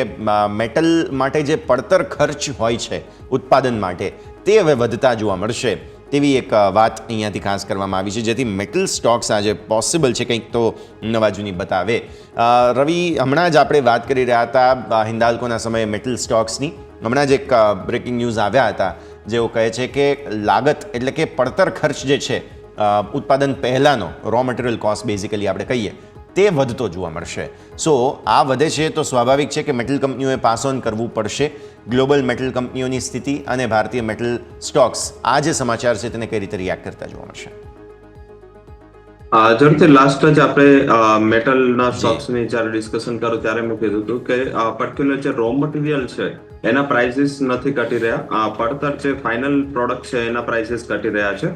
Speaker 2: મેટલ માટે જે પડતર ખર્ચ હોય છે ઉત્પાદન માટે, તે હવે વધતા જોવા મળશે તેવી એક વાત અહીંયાથી ખાસ કરવામાં આવી છે, જેથી મેટલ સ્ટોક્સ આજે પોસિબલ છે કંઈક તો નવા જૂની બતાવે. રવિ, હમણાં જ આપણે વાત કરી રહ્યા હતા હિન્દાલ્કોના સમયે મેટલ સ્ટોક્સની. હમણાં જ એક બ્રેકિંગ ન્યૂઝ આવ્યા હતા જેઓ કહે છે કે લાગત એટલે કે પડતર ખર્ચ જે છે ઉત્પાદન પહેલાંનો, રો મટીરિયલ કોસ્ટ બેઝિકલી આપણે કહીએ, તે વધતો જોવા મળશે. સો આ વધે છે તો સ્વાભાવિક છે કે મેટલ કંપનીઓએ પાસ ઓન કરવું પડશે. ગ્લોબલ મેટલ કંપનીઓની સ્થિતિ અને ભારતીય મેટલ સ્ટોક્સ આ જે સમાચાર છે તેને કઈ રીતે રિએક્ટ કરતા જોવા મળશે?
Speaker 3: જરૂરથી લાસ્ટ જ આપણે મેટલના સ્ટોક્સની જ્યારે ડિસ્કશન કરો ત્યારે મેં કીધું હતું કે પર્ટિક્યુલર જે રો મટીરિયલ છે એના પ્રાઇસીસ નથી ઘટી રહ્યા. પડતર જે ફાઇનલ પ્રોડક્ટ છે એના પ્રાઇસીસ ઘટી રહ્યા છે.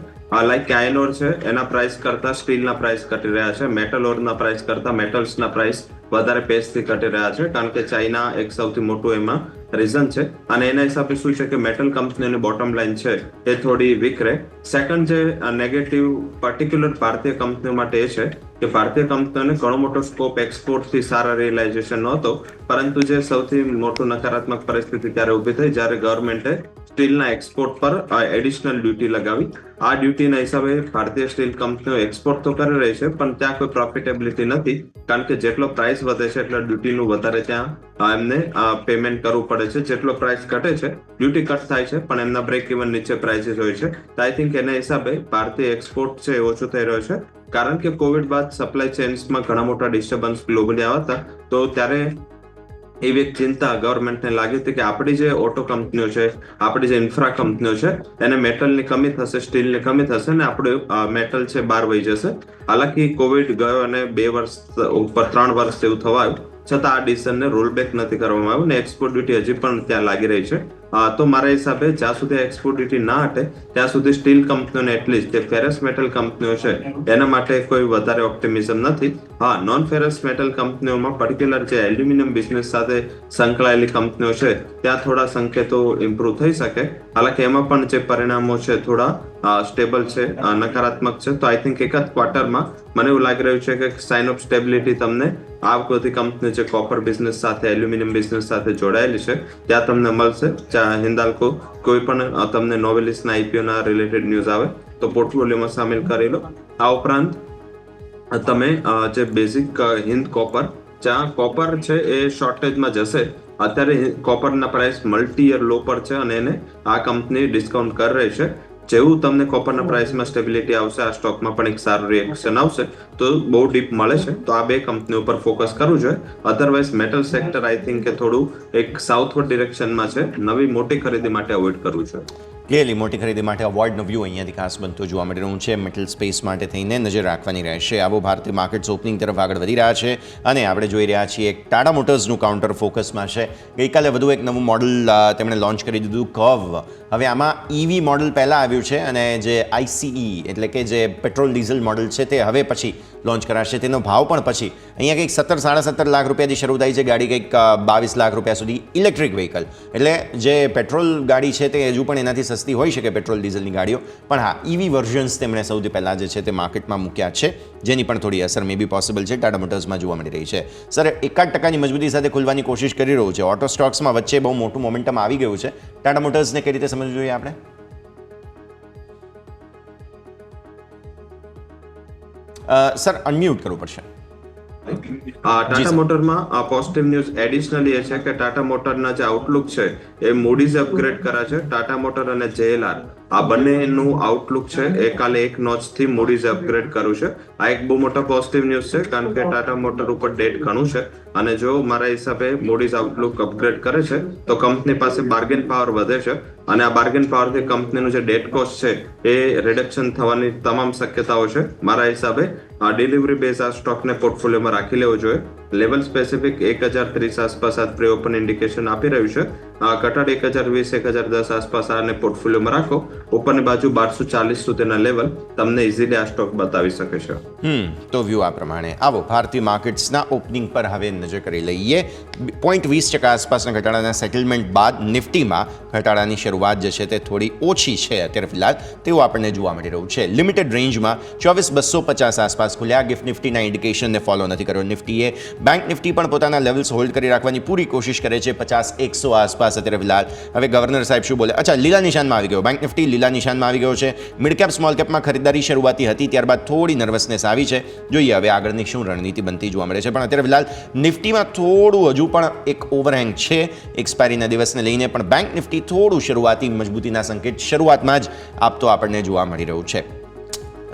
Speaker 3: લાઈક આયર્ન ઓર છે એના પ્રાઇસ કરતા સ્ટીલના પ્રાઇસ ઘટી રહ્યા છે. મેટલ ઓરના પ્રાઇસ કરતા મેટલ્સના પ્રાઇસ વધારે પેસથી ઘટી રહ્યા છે, કારણ કે ચાઇના એક સૌથી મોટું એમાં રીઝન છે. અને એના હિસાબે શું છે કે મેટલ કંપનીની બોટમ લાઈન છે એ થોડી વીક રહે. સેકન્ડ જે નેગેટિવ પર્ટિક્યુલર ભારતીય કંપનીઓ માટે એ છે કે ભારતીય કંપનીઓને ઘણો મોટો સ્કોપ એક્સપોર્ટથી સારા રિયલાઇઝેશન નહોતો, પરંતુ જે સૌથી મોટું નકારાત્મક પરિસ્થિતિ ત્યારે ઊભી થઈ જ્યારે ગવર્મેન્ટે સ્ટીલના એક્સપોર્ટ પર એડિશનલ ડ્યુટી લગાવી. આ ડ્યુટીના હિસાબે ભારતીય સ્ટીલ કંપનીઓ એક્સપોર્ટ તો કરી રહી છે, પણ ત્યાં કોઈ પ્રોફિટેબિલિટી નથી, કારણ કે જેટલો પ્રાઇસ વધે છે એટલે ડ્યુટીનું વધારે ત્યાં એમને પેમેન્ટ કરવું પડે છે. જેટલો પ્રાઇસ ઘટે છે ડ્યુટી કટ થાય છે, પણ એમના બ્રેક ઇવન નીચે પ્રાઇસીસ હોય છે. તો આઈ થિંક એના હિસાબે ભારતીય એક્સપોર્ટ છે એ ઓછો થઈ રહ્યો છે, કારણ કે કોવિડ બાદ સપ્લાય ચેન્સમાં ઘણા મોટા ડિસ્ટર્બન્સ ગ્લોબલી આવ્યા હતા. તો ત્યારે એવી એક ચિંતા ગવર્મેન્ટને લાગી હતી કે આપણી જે ઓટો કંપનીઓ છે, આપણી જે ઇન્ફ્રા કંપનીઓ છે, એને મેટલની કમી થશે, સ્ટીલની કમી થશે ને આપણું મેટલ છે બહાર વહી જશે. હાલાકી કોવિડ ગયો અને 2 વર્ષ ઉપર 3 વર્ષ જેવું થવા આવ્યું, છતાં આ ડિસિઝનને રોલબેક નથી કરવામાં આવ્યું ને એક્સપોર્ટ ડ્યુટી હજી પણ ત્યાં લાગી રહી છે. તો મારા હિસાબે જ્યાં સુધી એક્સપોર્ટ ડ્યુટી ના હટે ત્યાં સુધી સ્ટીલ કંપનીઓને એટલીસ્ટ જે ફેરસ મેટલ કંપનીઓ છે એના માટે કોઈ વધારે ઓપ્ટિમિઝમ નથી. હા, નોન ફેરસ મેટલ કંપનીઓમાં પર્ટિક્યુલર જે એલ્યુમિનિયમ બિઝનેસ સાથે સંકળાયેલી કંપનીઓ છે ત્યાં થોડા સંકેતો ઇમ્પ્રુવ થઈ શકે. હાલાકી એમાં પણ જે પરિણામો છે થોડા સ્ટેબલ છે, નકારાત્મક છે. તો આઈ થિંક એક જ ક્વાર્ટરમાં મને એવું લાગી રહ્યું છે કે સાઇન ઓફ સ્ટેબિલિટી તમને આ બધી કંપની જે કોપર બિઝનેસ સાથે, એલ્યુમિનિયમ બિઝનેસ સાથે જોડાયેલી છે ત્યાં તમને મળશે. હિન્દાલ્કો કોઈ પણ તમને નોવેલિસના આઈપીઓના રિલેટેડ ન્યૂઝ આવે તો પોર્ટફોલિયોમાં સામેલ કરી લો. આ ઉપરાંત તમે જે બેઝિક હિન્દ કોપર, જ્યાં કોપર છે એ શોર્ટેજમાં જશે. અત્યારે કોપરના પ્રાઇસ મલ્ટી યર લો પર છે અને એને આ કંપની ડિસ્કાઉન્ટ કરી રહી છે. જેવું તમને કોપરના પ્રાઇસમાં સ્ટેબિલિટી આવશે, આ સ્ટોકમાં પણ એક સારું રિએક્શન આવશે. તો બહુ ડીપ મળે છે તો આ બે કંપની ઉપર ફોકસ કરવું જોઈએ. Otherwise metal sector I think કે થોડું એક સાઉથવર્ડ ડિરેક્શનમાં છે. નવી મોટી ખરીદી માટે અવોઇડ કરવું જોઈએ.
Speaker 2: ક્લિયરલી મોટી ખરીદી માટે અવોઇડનો વ્યૂ અહીંયાથી ખાસ બનતો જોવા મળી રહ્યું છે. મેટલ સ્પેસ માટે થઈને નજર રાખવાની રહેશે. આવો ભારતીય માર્કેટ્સ ઓપનિંગ તરફ આગળ વધી રહ્યા છે અને આપણે જોઈ રહ્યા છીએ ટાટા મોટર્સનું કાઉન્ટર ફોકસમાં છે. ગઈકાલે વધુ એક નવું મોડલ તેમણે લોન્ચ કરી દીધું, કર્વ. હવે આમાં ઈવી મોડલ પહેલાં આવ્યું છે અને જે આઈસીઈ એટલે કે જે પેટ્રોલ ડીઝલ મોડલ છે તે હવે પછી લોન્ચ કરાશે. તેનો ભાવ પણ પછી અહીંયા કંઈક 17-17.5 લાખ રૂપિયાથી શરૂ થાય છે ગાડી, કંઈક 22 લાખ રૂપિયા સુધી ઇલેક્ટ્રિક વ્હીકલ. એટલે જે પેટ્રોલ ગાડી છે તે હજુ પણ એનાથી સસ્તી હોઈ શકે પેટ્રોલ ડીઝલની ગાડીઓ, પણ હા ઈવી વર્ઝન્સ તેમણે સૌથી પહેલાં જે છે તે માર્કેટમાં મૂક્યા છે, જેની પણ થોડી અસર મે બી પોસિબલ છે ટાટા મોટર્સમાં જોવા મળી રહી છે. સર 1% મજબૂતી સાથે ખુલવાની કોશિશ કરી રહ્યું છે. ઓટો સ્ટોક્સમાં વચ્ચે બહુ મોટું મોમેન્ટમ આવી ગયું છે. ટાટા મોટર્સને કઈ રીતે સમજવું જોઈએ આપણે? સર અનમ્યુટ કરવું પડશે.
Speaker 3: ટાટા મોટરમાં પોઝિટિવ ન્યૂઝ એડિશનલી એ છે કે ટાટા મોટરના જે આઉટલુક છે એ મૂડીઝ અપગ્રેડ કર્યા છે. ટાટા મોટર અને JLR આ બંનેનું આઉટલુક છે એ કાલે એક નોચથી મૂડીઝ અપગ્રેડ કર્યું છે. આ એક બહુ મોટા પોઝિટિવ ન્યૂઝ છે કારણ કે ટાટા મોટર ઉપર ડેટ ઘણું છે અને જો મારા હિસાબે મૂડીઝ આઉટલુક અપગ્રેડ કરે છે તો કંપની પાસે બાર્ગેન પાવર વધે છે અને આ બાર્ગેન પાવરથી કંપનીનું જે ડેટ કોસ્ટ છે એ રિડક્શન થવાની તમામ શક્યતાઓ છે. મારા હિસાબે ડિલિવરી બેઝ આ સ્ટોકને પોર્ટફોલિયોમાં રાખી લેવો જોઈએ. લેવલ સ્પેસિફિક 1030 આસપાસ આ પ્રી ઓપન ઇન્ડિકેશન આપી રહ્યું છે. કટાડ 1020, 1010 આસપાસ આને પોર્ટફોલિયોમાં રાખો. ઉપરની બાજુ 1240 સુધીના લેવલ તમને ઇઝીલી આ સ્ટોક બતાવી શકે છે.
Speaker 2: તો વ્યૂ આ પ્રમાણે. આવો ભારતીય માર્કેટ્સના ઓપનિંગ પર હવે નજર કરી લઈએ. 0.20% આસપાસના ઘટાડાના સેટલમેન્ટ બાદ નિફ્ટીમાં ઘટાડાની શરૂઆત જે છે તે થોડી ઓછી છે અત્યારે ફિલહાલ, તેવું આપણને જોવા મળી રહ્યું છે. લિમિટેડ રેન્જમાં 24,250 આસપાસ ખુલ્યા. ગિફ્ટ નિફ્ટીના ઇન્ડિકેશનને ફોલો નથી કર્યો નિફ્ટીએ. બેંક નિફ્ટી પણ પોતાના લેવલ્સ હોલ્ડ કરી રાખવાની પૂરી કોશિશ કરે છે 50-100 આસપાસ અત્યારે ફિલહાલ. હવે ગવર્નર સાહેબ શું બોલે? અચ્છા, લીલા નિશાનમાં આવી ગયો. બેંક નિફ્ટી લીલા નિશાનમાં આવી ગયો છે. મિડ કેપ સ્મોલ કેપમાં ખરીદારી શરૂઆતી હતી, ત્યારબાદ થોડી નર્વસનેસ આવી છે. જોઈએ હવે આગળની શું રણનીતિ બનતી જોવા મળે છે. પણ અત્યારે ફિલહાલ નિફ્ટીમાં થોડું હજુ પણ એક ઓવરહેંગ છે એક્સપાયરીના દિવસને લઈને, પણ બેંક નિફ્ટી થોડું શરૂઆતી મજબૂતીના સંકેત શરૂઆતમાં જ આપતો આપણને જોવા મળી રહ્યું છે.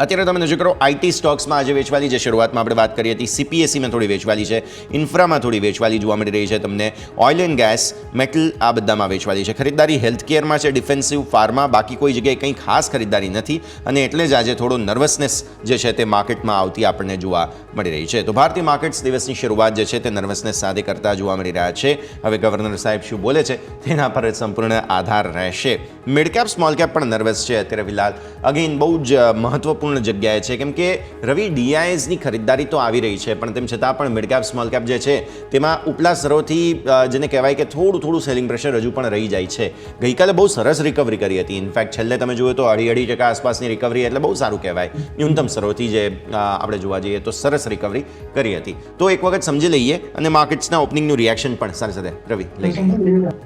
Speaker 2: અત્યારે તમે નજર કરો આઈટી સ્ટોક્સમાં આજે વેચવાલી જે શરૂઆતમાં આપણે વાત કરી હતી, CPSEમાં થોડી વેચવાલી છે, ઇન્ફ્રામાં થોડી વેચવાલી જોવા મળી રહી છે તમને, ઓઇલ એન્ડ ગેસ, મેટલ આ બધામાં વેચવાલી છે. ખરીદદારી હેલ્થકેરમાં છે, ડિફેન્સિવ, ફાર્મા, બાકી કોઈ જગ્યાએ કંઈ ખાસ ખરીદદારી નથી અને એટલે જ આજે થોડો નર્વસનેસ જે છે તે માર્કેટમાં આવતી આપણને જોવા મળી રહી છે. તો ભારતીય માર્કેટ્સ દિવસની શરૂઆત જે છે તે નર્વસનેસ સાથે કરતા જોવા મળી રહ્યા છે. હવે ગવર્નર સાહેબ શું બોલે છે તેના પર સંપૂર્ણ આધાર રહેશે. મિડ કેપ સ્મોલ કેપ પણ નર્વસ છે અત્યારે ફિલહાલ. અગેન બહુ જ મહત્વપૂર્ણ જગ્યાએ છે કેમ કે રવિ ડીઆઈએસની ખરીદદારી તો આવી રહી છે, પણ તેમ છતાં પણ મિડ કેપ સ્મોલ કેપ જે છે તેમાં ઉપલા સ્તરોથી જેને કહેવાય કે થોડું સેલિંગ પ્રેશર હજુ પણ રહી જાય છે. ગઈકાલે બહુ સરસ રિકવરી કરી હતી. ઇનફેક્ટ છેલ્લે તમે જુઓ તો 2.5% આસપાસની રિકવરી એટલે બહુ સારું કહેવાય. ન્યૂનતમ સ્તરોથી જે આપણે જોવા જઈએ તો સરસ રિકવરી કરી હતી. તો એક વખત સમજી લઈએ અને માર્કેટ્સના ઓપનિંગનું રિએક્શન પણ સાથે સાથે રવિ લઈ લઈએ.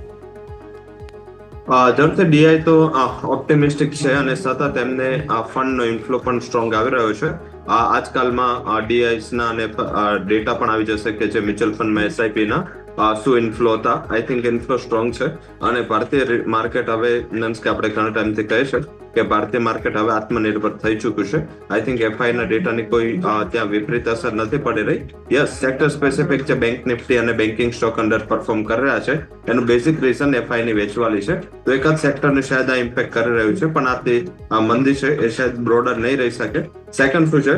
Speaker 3: જરૂરથી ડીઆઈ તો ઓપ્ટિમિસ્ટિક છે અને સતત એમને ફંડનો ઇન્ફ્લો પણ સ્ટ્રોંગ આવી રહ્યો છે. આજકાલમાં ડીઆઈસના અને ડેટા પણ આવી જશે કે જે મ્યુચ્યુઅલ ફંડમાં એસઆઈપીના શું ઇન્ફ્લો હતા. આઈ થિંક ઇન્ફ્લો સ્ટ્રોંગ છે અને ભારતીય માર્કેટ હવે મીન્સ કે આપણે ઘણા ટાઈમથી કહે છે કે ભારતીય માર્કેટ હવે આત્મનિર્ભર થઈ ચૂક્યું છે. આઈ થિંક એફઆઈના ડેટાની કોઈ ત્યાં વિપરીત અસર નથી પડી રહી. યસ, સેક્ટર સ્પેસિફિક જે બેંક નિફ્ટી અને બેન્કિંગ સ્ટોક અંડર પરફોર્મ કરી રહ્યા છે એનું બેઝિક રીઝન એફઆઈની વેચવાલી છે. તો એક જ સેક્ટરને શાયદ આ ઇમ્પેક્ટ કરી રહ્યું છે, પણ આ મંદી છે એ શાયદ બ્રોડર નહીં રહી શકે. સેકન્ડ શું છે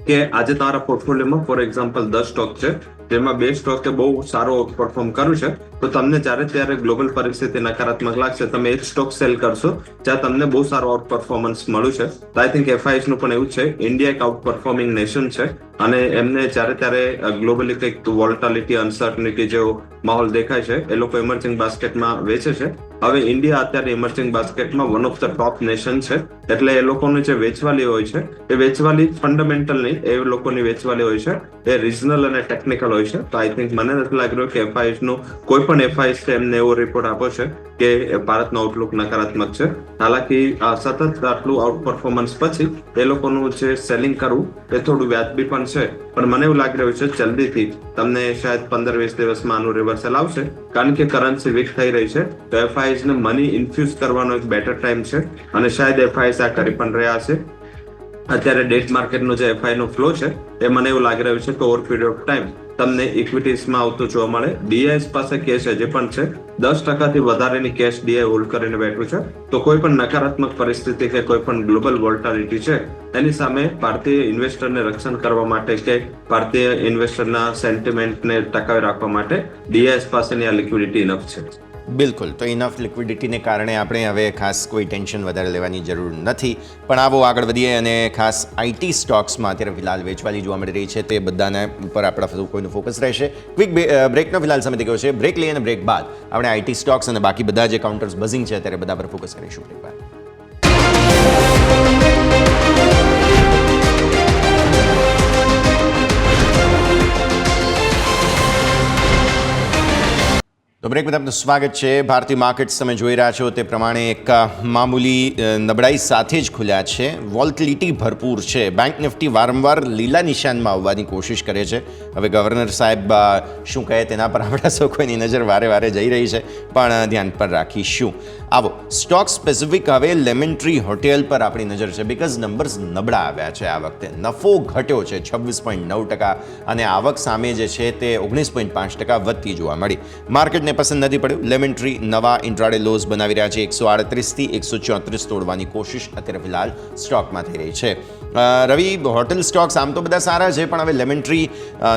Speaker 3: કે આજે તમારા પોર્ટફોલિયોમાં ફોર એક્ઝામ્પલ 10 સ્ટોક છે જેમાં 2 સ્ટોકે બહુ સારો પરફોર્મ કર્યું છે, તો તમને જ્યારે ત્યારે ગ્લોબલ પરિસ્થિતિ નકારાત્મક લાગશે તમે એક સ્ટોક સેલ કરશો જ્યાં તમને બહુ સારો આઉટ પરફોર્મન્સ મળ્યું છે. તો આઈ થિંક એફઆઈએસ નું પણ એવું છે. ઇન્ડિયા એક આઉટ પરફોર્મિંગ નેશન છે અને એમને જ્યારે ત્યારે ગ્લોબલી કંઈક વોલ્ટાલિટી અનસર્ટનિટી જેવો માહોલ દેખાય છે, એ લોકો ઇમર્જિંગ બાસ્કેટમાં વેચે છે. હવે ઇન્ડિયા અત્યારે ઇમર્જિંગ બાસ્કેટમાં one of the top nation છે, એટલે એ લોકોની જે વેચવાલી હોય છે એ વેચવાલી ફંડામેન્ટલ નહીં, એ લોકોની વેચવાલી હોય છે એ રિજનલ અને ટેકનિકલ હોય છે. તો આઈ થિંક મને નથી લાગી રહ્યું કે એફઆઈએસ નું કોઈ પણ એફઆઈએસ છે એમને એવો રિપોર્ટ આપો છે કે ભારતનો આઉટલુક નકારાત્મક છે. હાલાકી સતત આટલું આઉટ પરફોર્મન્સ પછી એ લોકોનું જે સેલિંગ કરવું એ થોડું વ્યાજબી પણ છે, પણ મને એવું લાગી રહ્યું છે જલ્દીથી તમને શાયદ 15-20 દિવસમાં આનું રિવર્સલ આવશે, કારણ કે કરન્સી વીક થઈ રહી છે. તો એફઆઈએસ ને મની ઇન્ફ્યુઝ કરવાનો એક બેટર ટાઈમ છે, અને શાયદ એફઆઈએસ આ કરી પણ રહ્યા છે. અત્યારે ડેટ માર્કેટનો જે એફઆઈ નો ફ્લો છે એ મને એવું લાગી રહ્યું છે કે ઓવર પીરિયડ ઓફ ટાઈમ તમને ઇક્વિટીઝમાં આવતું જોવા મળે. ડીઆઈએસ પાસે કેશ હજી પણ છે, 10% વધારેની કેશ ડીઆઈ હોલ્ડ કરીને બેઠું છે. તો કોઈ પણ નકારાત્મક પરિસ્થિતિ કે કોઈ પણ ગ્લોબલ વોલ્ટાલિટી છે એની સામે ભારતીય ઇન્વેસ્ટરને રક્ષણ કરવા માટે કે ભારતીય ઇન્વેસ્ટરના સેન્ટિમેન્ટને ટકાવી રાખવા માટે ડીઆઈએસ પાસેની આ લિક્વિડિટી ઇનફ છે.
Speaker 2: બિલકુલ. તો ઇનફ લિક્વિડિટીને કારણે આપણે હવે ખાસ કોઈ ટેન્શન વધારે લેવાની જરૂર નથી. પણ આવો આગળ વધીએ, અને ખાસ આઈટી સ્ટોક્સમાં અત્યારે ફિલહાલ વેચવાલી જોવા મળી રહી છે, તે બધાના ઉપર આપણા કોઈનું ફોકસ રહેશે. ક્વિક બ્રેકનો ફિલહાલ સમય થઈ ગયો છે. બ્રેક લઈએ અને બ્રેક બાદ આપણે આઈટી સ્ટોક્સ અને બાકી બધા જે કાઉન્ટર્સ બઝિંગ છે અત્યારે બધા પર ફોકસ કરીશું. બ્રેક બાદ તો બ્રેક બાદ આપનું સ્વાગત છે. ભારતીય માર્કેટ્સ તમે જોઈ રહ્યા છો તે પ્રમાણે એક મામૂલી નબળાઈ સાથે જ ખુલ્યા છે. વોલ્ટિલિટી ભરપૂર છે. બેંક નિફ્ટી વારંવાર લીલા નિશાનમાં આવવાની કોશિશ કરે છે. હવે ગવર્નર સાહેબ શું કહે તેના પર આપણા સૌ કોઈની નજર વારે વારે જઈ રહી છે, પણ ધ્યાન પર રાખીશું. આવો સ્ટોક સ્પેસિફિક હવે લેમન ટ્રી હોટેલ પર આપણી નજર છે, બિકોઝ નંબર્સ નબળા આવ્યા છે આ વખતે. નફો ઘટ્યો છે 26.9%, અને આવક સામે જે છે તે 19.5% વધતી જોવા મળી. માર્કેટને પસંદ નથી પડ્યું. લેમન ટ્રી નવા ઇન્ટ્રાડે લોઝ બનાવી રહ્યા છે. 138 થી 134 તોડવાની કોશિશ અત્યારે ફિલહાલ સ્ટોકમાં થઈ રહી છે. રવિ, હોટેલ સ્ટોક્સ આમ તો બધા સારા છે, પણ હવે લેમન ટ્રી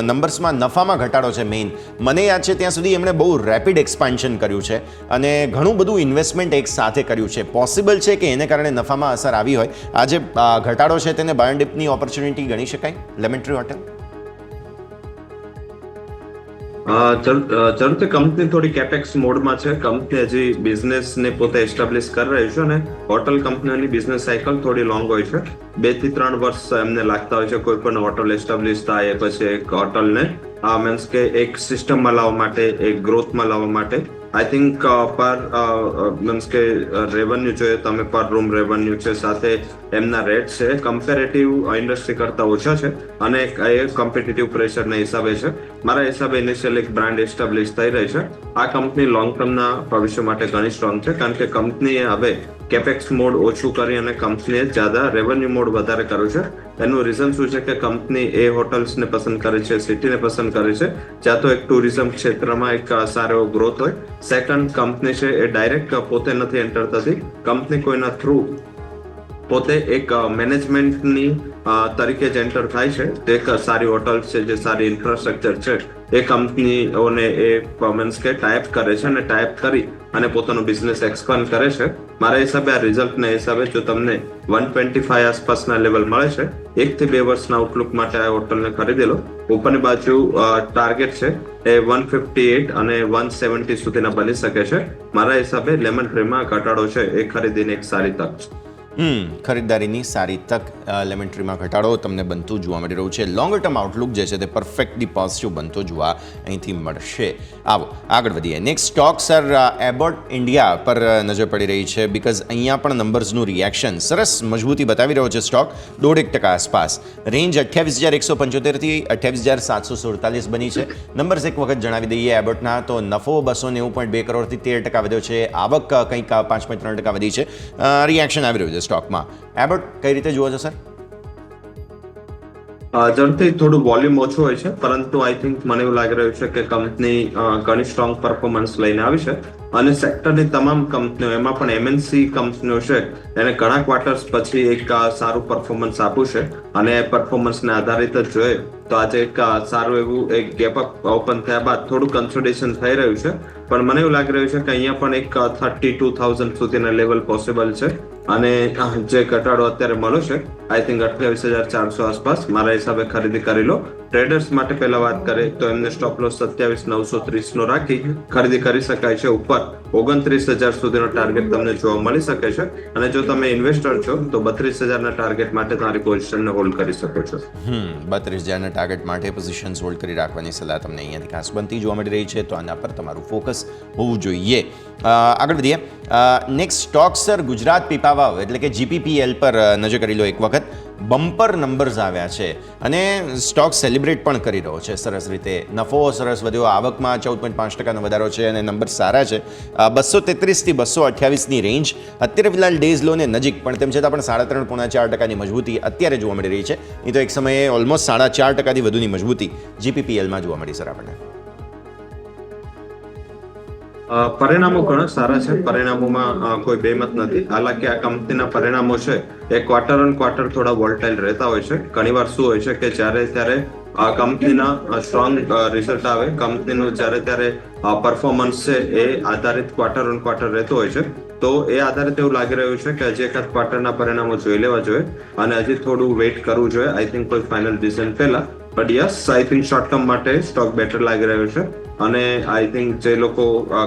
Speaker 2: નંબર્સમાં નફામાં ઘટાડો છે મેઇન. મને યાદ છે ત્યાં સુધી એમણે બહુ રેપિડ એક્સપાન્શન કર્યું છે અને ઘણું બધું ઇન્વેસ્ટમેન્ટ એક સાથે કર્યું છે. પોસિબલ છે કે એને કારણે નફામાં અસર આવી હોય. આજે ઘટાડો છે તેને બાય એન્ડ ડિપની ઓપોર્ચ્યુનિટી ગણી શકાય લેમન ટ્રી હોટેલ?
Speaker 3: જરૂરથી કંપની થોડી કેપેક્સ મોડમાં છે. કંપની હજી બિઝનેસને પોતે એસ્ટાબ્લિશ કરી રહી છે, અને હોટલ કંપનીની બિઝનેસ સાયકલ થોડી લોંગ હોય છે. 2 થી 3 વર્ષ એમને લાગતા હોય છે કોઈ પણ હોટલ એસ્ટાબ્લિશ થાય પછી એક હોટલને મીન્સ કે એક સિસ્ટમમાં લાવવા માટે, એક ગ્રોથમાં લાવવા માટે. આઈ થિંક પર મીન્સ કે રેવન્યુ જોઈએ તમે, પર રૂમ રેવન્યુ છે, સાથે એમના રેટ છે કમ્પેરેટિવ ઇન્ડસ્ટ્રી કરતા ઓછા છે, અને એ કોમ્પિટિટિવ પ્રેશરના હિસાબે છે. મારા હિસાબે ઇનિશિયલ એક બ્રાન્ડ એસ્ટાબ્લિશ થઈ રહી છે. આ કંપની લોંગ ટર્મના ભવિષ્ય માટે ઘણી સ્ટ્રોંગ છે, કારણ કે કંપનીએ હવે કેપેક્સ મોડ ઓછું કરી અને કંપનીએ જ્યાદા રેવન્યુ મોડ વધારે કર્યું છે. એનું રીઝન શું છે કે કંપની એ હોટલ્સને પસંદ કરે છે, સિટીને પસંદ કરે છે જ્યાં તો એક ટુરિઝમ ક્ષેત્રમાં એક સારો ગ્રોથ હોય. સેકન્ડ, કંપની છે એ ડાયરેક્ટ પોતે નથી એન્ટર થતી. કંપની કોઈના થ્રુ પોતે એક મેનેજમેન્ટની તરીકે જ એન્ટર થાય છે. એક સારી હોટલ છે, જે સારી ઇન્ફ્રાસ્ટ્રક્ચર છે, એ કંપનીઓને એ મીન્સ કે ટાઈપ કરે છે, અને ટાઈપ કરી અને પોતાનો બિઝનેસ એક્સપાન્ડ કરે છે. મારા હિસાબે આ રિઝલ્ટના હિસાબે જો તમને 125 આસપાસના લેવલ મળે છે, 1 થી 2 વર્ષના આઉટલુક માટે આ હોટલને ખરીદી લો. ઉપરની બાજુ ટાર્ગેટ છે એ 158 અને 170 સુધીના બની શકે છે. મારા હિસાબે લેમન ટ્રીમાં ઘટાડો છે એ ખરીદીની એક સારી તક છે.
Speaker 2: ખરીદારીની સારી તક લેમન ટ્રીમાં ઘટાડો તમને બનતું જોવા મળી રહ્યું છે. લોંગર ટર્મ આઉટલુક જે છે તે પરફેક્ટલી પોઝિટિવ બનતો જોવા અહીંથી મળશે. આવો આગળ વધીએ. Next stock sir Abbott India પર નજર પડી રહી છે, બિકોઝ અહીંયા પણ નંબર્સનું રિએક્શન સરસ મજબૂતી બતાવી રહ્યો છે. સ્ટોક 0.5% આસપાસ, રેન્જ 28,175 થી 28,747 બની છે. નંબર્સ એક વખત જણાવી દઈએ એબોટના, તો નફો 290.2 કરોડથી 13% વધ્યો છે. આવક કંઈક 5.3% વધી છે. રિએક્શન આવી રહ્યું છે સ્ટોકમાં. એબોટ કઈ રીતે જુઓ છો સર?
Speaker 3: ઝડપથી થોડું વોલ્યુમ ઓછું હોય છે, પરંતુ આઈ થિંક મને એવું લાગી રહ્યું છે કે કંપની ઘણી સ્ટ્રોંગ પરફોર્મન્સ લઈને આવી છે, અને સેક્ટરની તમામ કંપનીઓ, એમાં પણ એમએનસી કંપનીઓ છે, એને ઘણા ક્વાર્ટર્સ પછી એક સારું પરફોર્મન્સ આપ્યું છે, અને એ પરફોર્મન્સને આધારિત જ જોઈએ તો આજે એક સારું એવું એક ગેપ અપ ઓપન થયા બાદ થોડું કન્સોલિડેશન થઈ રહ્યું છે. પણ મને એવું લાગી રહ્યું છે કે અહીંયા પણ એક 32,000 સુધીના લેવલ પોસિબલ છે, અને જે ઘટાડો અત્યારે મળ્યો છે આઈ થિંક 28,400 આસપાસ મારા હિસાબે ખરીદી કરી લો. ટ્રેડર્સ માટે પહેલા વાત કરીએ તો એમને સ્ટોપ લોસ 27,930 નો રાખી ખરીદી કરી શકાય છે. ઉપર 29,000 સુધીનો ટાર્ગેટ તમને જોવા મળી શકે છે. અને જો તમે ઇન્વેસ્ટર છો તો 32,000 ના ટાર્ગેટ માટે તમારી પોઝિશનને હોલ્ડ કરી શકો છો.
Speaker 2: 32,000 ના ટાર્ગેટ માટે પોઝિશન્સ હોલ્ડ કરી રાખવાની સલાહ તમને અહીંયાથી ખાસ બનતી જોવા મળી રહી છે, તો આના પર તમારું ફોકસ હોવું જોઈએ. આગળ વધીએ. Next stock sir Gujarat Pipavav એટલે કે GPPL પર નજર કરી લો એક વખત. બમ્પર નંબર્સ આવ્યા છે અને સ્ટોક સેલિબ્રેટ પણ કરી રહ્યો છે સરસ રીતે. નફો સરસ વધ્યો, આવકમાં 14.5% વધારો છે અને નંબર સારા છે. 233 થી 228ની રેન્જ અત્યારે ફિલહાલ ડેઝ લો ને નજીક, પણ તેમ છતાં પણ 3.5-4% મજબૂતી અત્યારે જોવા મળી રહી છે. નહીં તો એક સમયે ઓલમોસ્ટ 4.5% વધુની મજબૂતી GPPLમાં જોવા મળી સર આપણને.
Speaker 3: પરિણામો ઘણા સારા છે. પરિણામોમાં કોઈ બેમત નથી. હાલાકી આ કંપનીના પરિણામો છે એ ક્વાર્ટર ઓન ક્વાર્ટર થોડા વોલ્ટાઇલ રહેતા હોય છે. ઘણીવાર શું હોય છે કે જ્યારે ત્યારે આ કંપનીના સ્ટ્રોંગ રિઝલ્ટ આવે, કંપનીનું જ્યારે ત્યારે પરફોર્મન્સ છે એ આધારિત ક્વાર્ટર ઓન ક્વાર્ટર રહેતો હોય છે. તો એ આધારિત એવું લાગી રહ્યું છે કે હજી એકાદ ક્વાર્ટરના પરિણામો જોઈ લેવા જોઈએ અને હજી થોડું વેઇટ કરવું જોઈએ આઈ થિંક કોઈ ફાઇનલ ડિસિઝન પહેલા. But yes, I think short term માટે સ્ટોક બેટર લાગી રહ્યો છે અને આઈ થિંક જે લોકો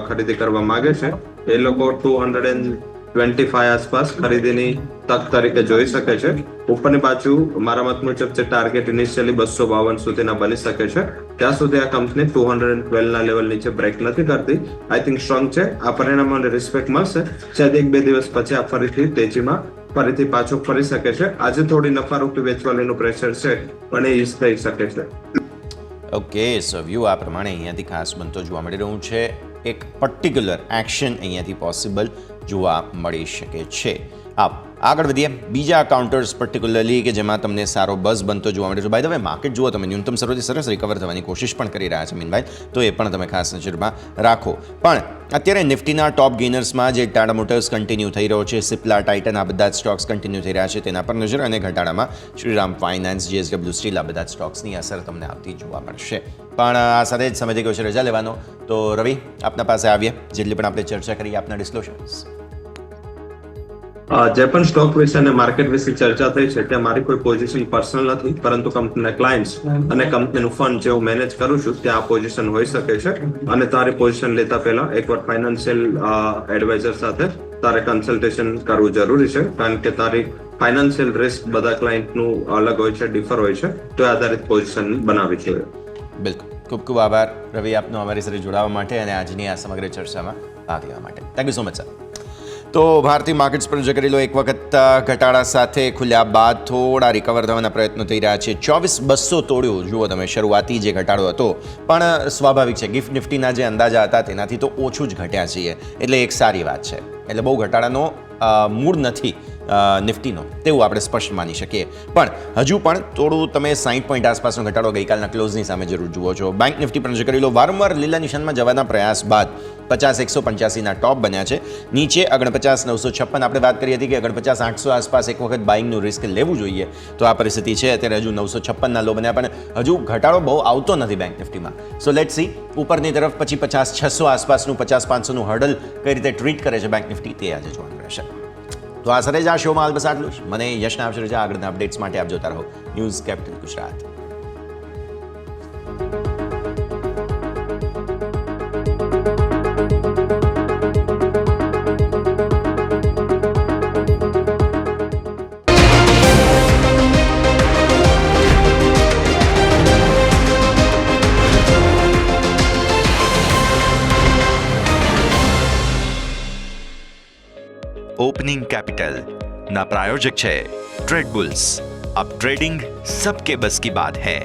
Speaker 3: ખરીદી કરવા માંગે છે એ લોકો 225 આસપાસ ખરીદીની તક તરીકે જોઈ શકે છે. ઉપરની બાજુ મારા મત મુજબ જે ટાર્ગેટ ઇનિશિયલી 252 સુધીના બની શકે છે. ત્યાં સુધી આ કંપની 212 ના લેવલ નીચે બ્રેક નથી કરતી. આઈ થિંક સ્ટ્રોંગ છે. આ પરિણામોને રિસ્પેક્ટ મળશે. શાયદ 1-2 દિવસ પછી આ ફરીથી તેજીમાં ફરીથી પાછો ફરી શકે છે. આજે થોડી નફારૂપી વેચવાલીનું પ્રેશર છે પણ એ ઈઝ થઈ શકે છે.
Speaker 2: ઓકે, સો વ્યૂ આ પ્રમાણે અહીંયાથી ખાસ બનતો જોવા મળી રહ્યું છે. એક પર્ટિક્યુલર એક્શન અહીંયાથી પોસિબલ જોવા મળી શકે છે. આગળ વધીએ. બીજા કાઉન્ટર્સ પર્ટિક્યુલરલી કે જેમાં તમને સારો બઝ બનતો જોવા મળે છે. બાય ધ વે માર્કેટ જુઓ તમે, ન્યૂનતમ સર્વથી સરસ રિકવર થવાની કોશિશ પણ કરી રહ્યા છે મીનભાઈ, તો એ પણ તમે ખાસ નજરમાં રાખો. પણ અત્યારે નિફ્ટીના ટોપ ગેનર્સમાં જે ટાટા મોટર્સ કન્ટિન્યુ થઈ રહ્યો છે, સિપ્લા, ટાઇટન, આ બધા જ સ્ટોક્સ કન્ટિન્યુ થઈ રહ્યા છે તેના પર નજર, અને ઘટાડામાં શ્રીરામ ફાઇનાન્સ, JSW સ્ટીલ, આ બધા જ સ્ટોક્સની અસર તમને આવતી જોવા મળશે. પણ આ સાથે જ સમય થઈ ગયો છે રજા લેવાનો, તો રવિ આપના પાસે આવીએ. જેટલી પણ આપણે ચર્ચા કરી આપના ડિસ્ક્લોઝર્સ.
Speaker 3: જે પણ સ્ટોક વિશે અને માર્કેટ વિશે ચર્ચા થઈ છે ત્યાં મારી કોઈ પોઝિશન પર્સનલ નથી, પરંતુ કંપનીના ક્લાયન્ટ્સ અને કંપનીનું ફંડ જે હું મેનેજ કરું છું ત્યાં આ પોઝિશન હોઈ શકે છે. અને તારી પોઝિશન લેતા પહેલા એકવાર ફાઇનાન્શિયલ એડવાઇઝર સાથે તારે કન્સલ્ટેશન કરવું જરૂરી છે, કારણ કે તારી ફાઇનાન્શિયલ રિસ્ક બધા ક્લાયન્ટનું અલગ હોય છે, ડિફર હોય છે, તો આધારિત પોઝિશન બનાવવી જોઈએ.
Speaker 2: બિલકુલ. ખૂબ ખૂબ આભાર રવિ આપનો અમારી સાથે જોડાવા માટે અને આજની આ સમગ્ર ચર્ચામાં ભાગ લેવા માટે. Thank you so much sir. તો ભારતીય માર્કેટ્સ પર નજર કરી લો. એક વખત ઘટાડા સાથે ખુલ્યા બાદ થોડા રિકવર થવાના પ્રયત્નો થઈ રહ્યા છે. 24,200 તોડ્યું જુઓ તમે. શરૂઆતી જે ઘટાડો હતો પણ સ્વાભાવિક છે, ગિફ્ટ નિફ્ટીના જે અંદાજા હતા તેનાથી તો ઓછું જ ઘટ્યા છીએ, એટલે એક સારી વાત છે. એટલે બહુ ઘટાડાનો મૂળ નથી નિફ્ટીનો, તેવું આપણે સ્પષ્ટ માની શકીએ. પણ હજુ પણ થોડું તમે 60 પોઈન્ટ આસપાસનો ઘટાડો ગઈકાલના ક્લોઝની સામે જરૂર જુઓ છો. બેંક નિફ્ટી પર નજર કરી લો. વારંવાર લીલા નિશાનમાં જવાના પ્રયાસ બાદ 50,185ના ટોપ બન્યા છે. નીચે 49,956. આપણે વાત કરી હતી કે 49,800 આસપાસ એક વખત બાઇંગનું રિસ્ક લેવું જોઈએ, તો આ પરિસ્થિતિ છે. અત્યારે હજુ 956ના લો બન્યા, પણ હજુ ઘટાડો બહુ આવતો નથી બેંક નિફ્ટીમાં. સો લેટ્સ સી ઉપરની તરફ પછી 50,600 આસપાસનું 50,500નું હર્ડલ કઈ રીતે ટ્રીટ કરે છે બેંક નિફ્ટી, તે આજે જોવાનું રહેશે. તો આ સાથે જ આ શોમાં હાલ બસ આટલું જ. મને યશના આપશે રજા. આગળના અપડેટ્સ માટે આપ જોતા રહો news capital Gujarat.
Speaker 1: Opening capital ना प्रायोजक है ट्रेड बुल्स. अब ट्रेडिंग सबके बस की बात है.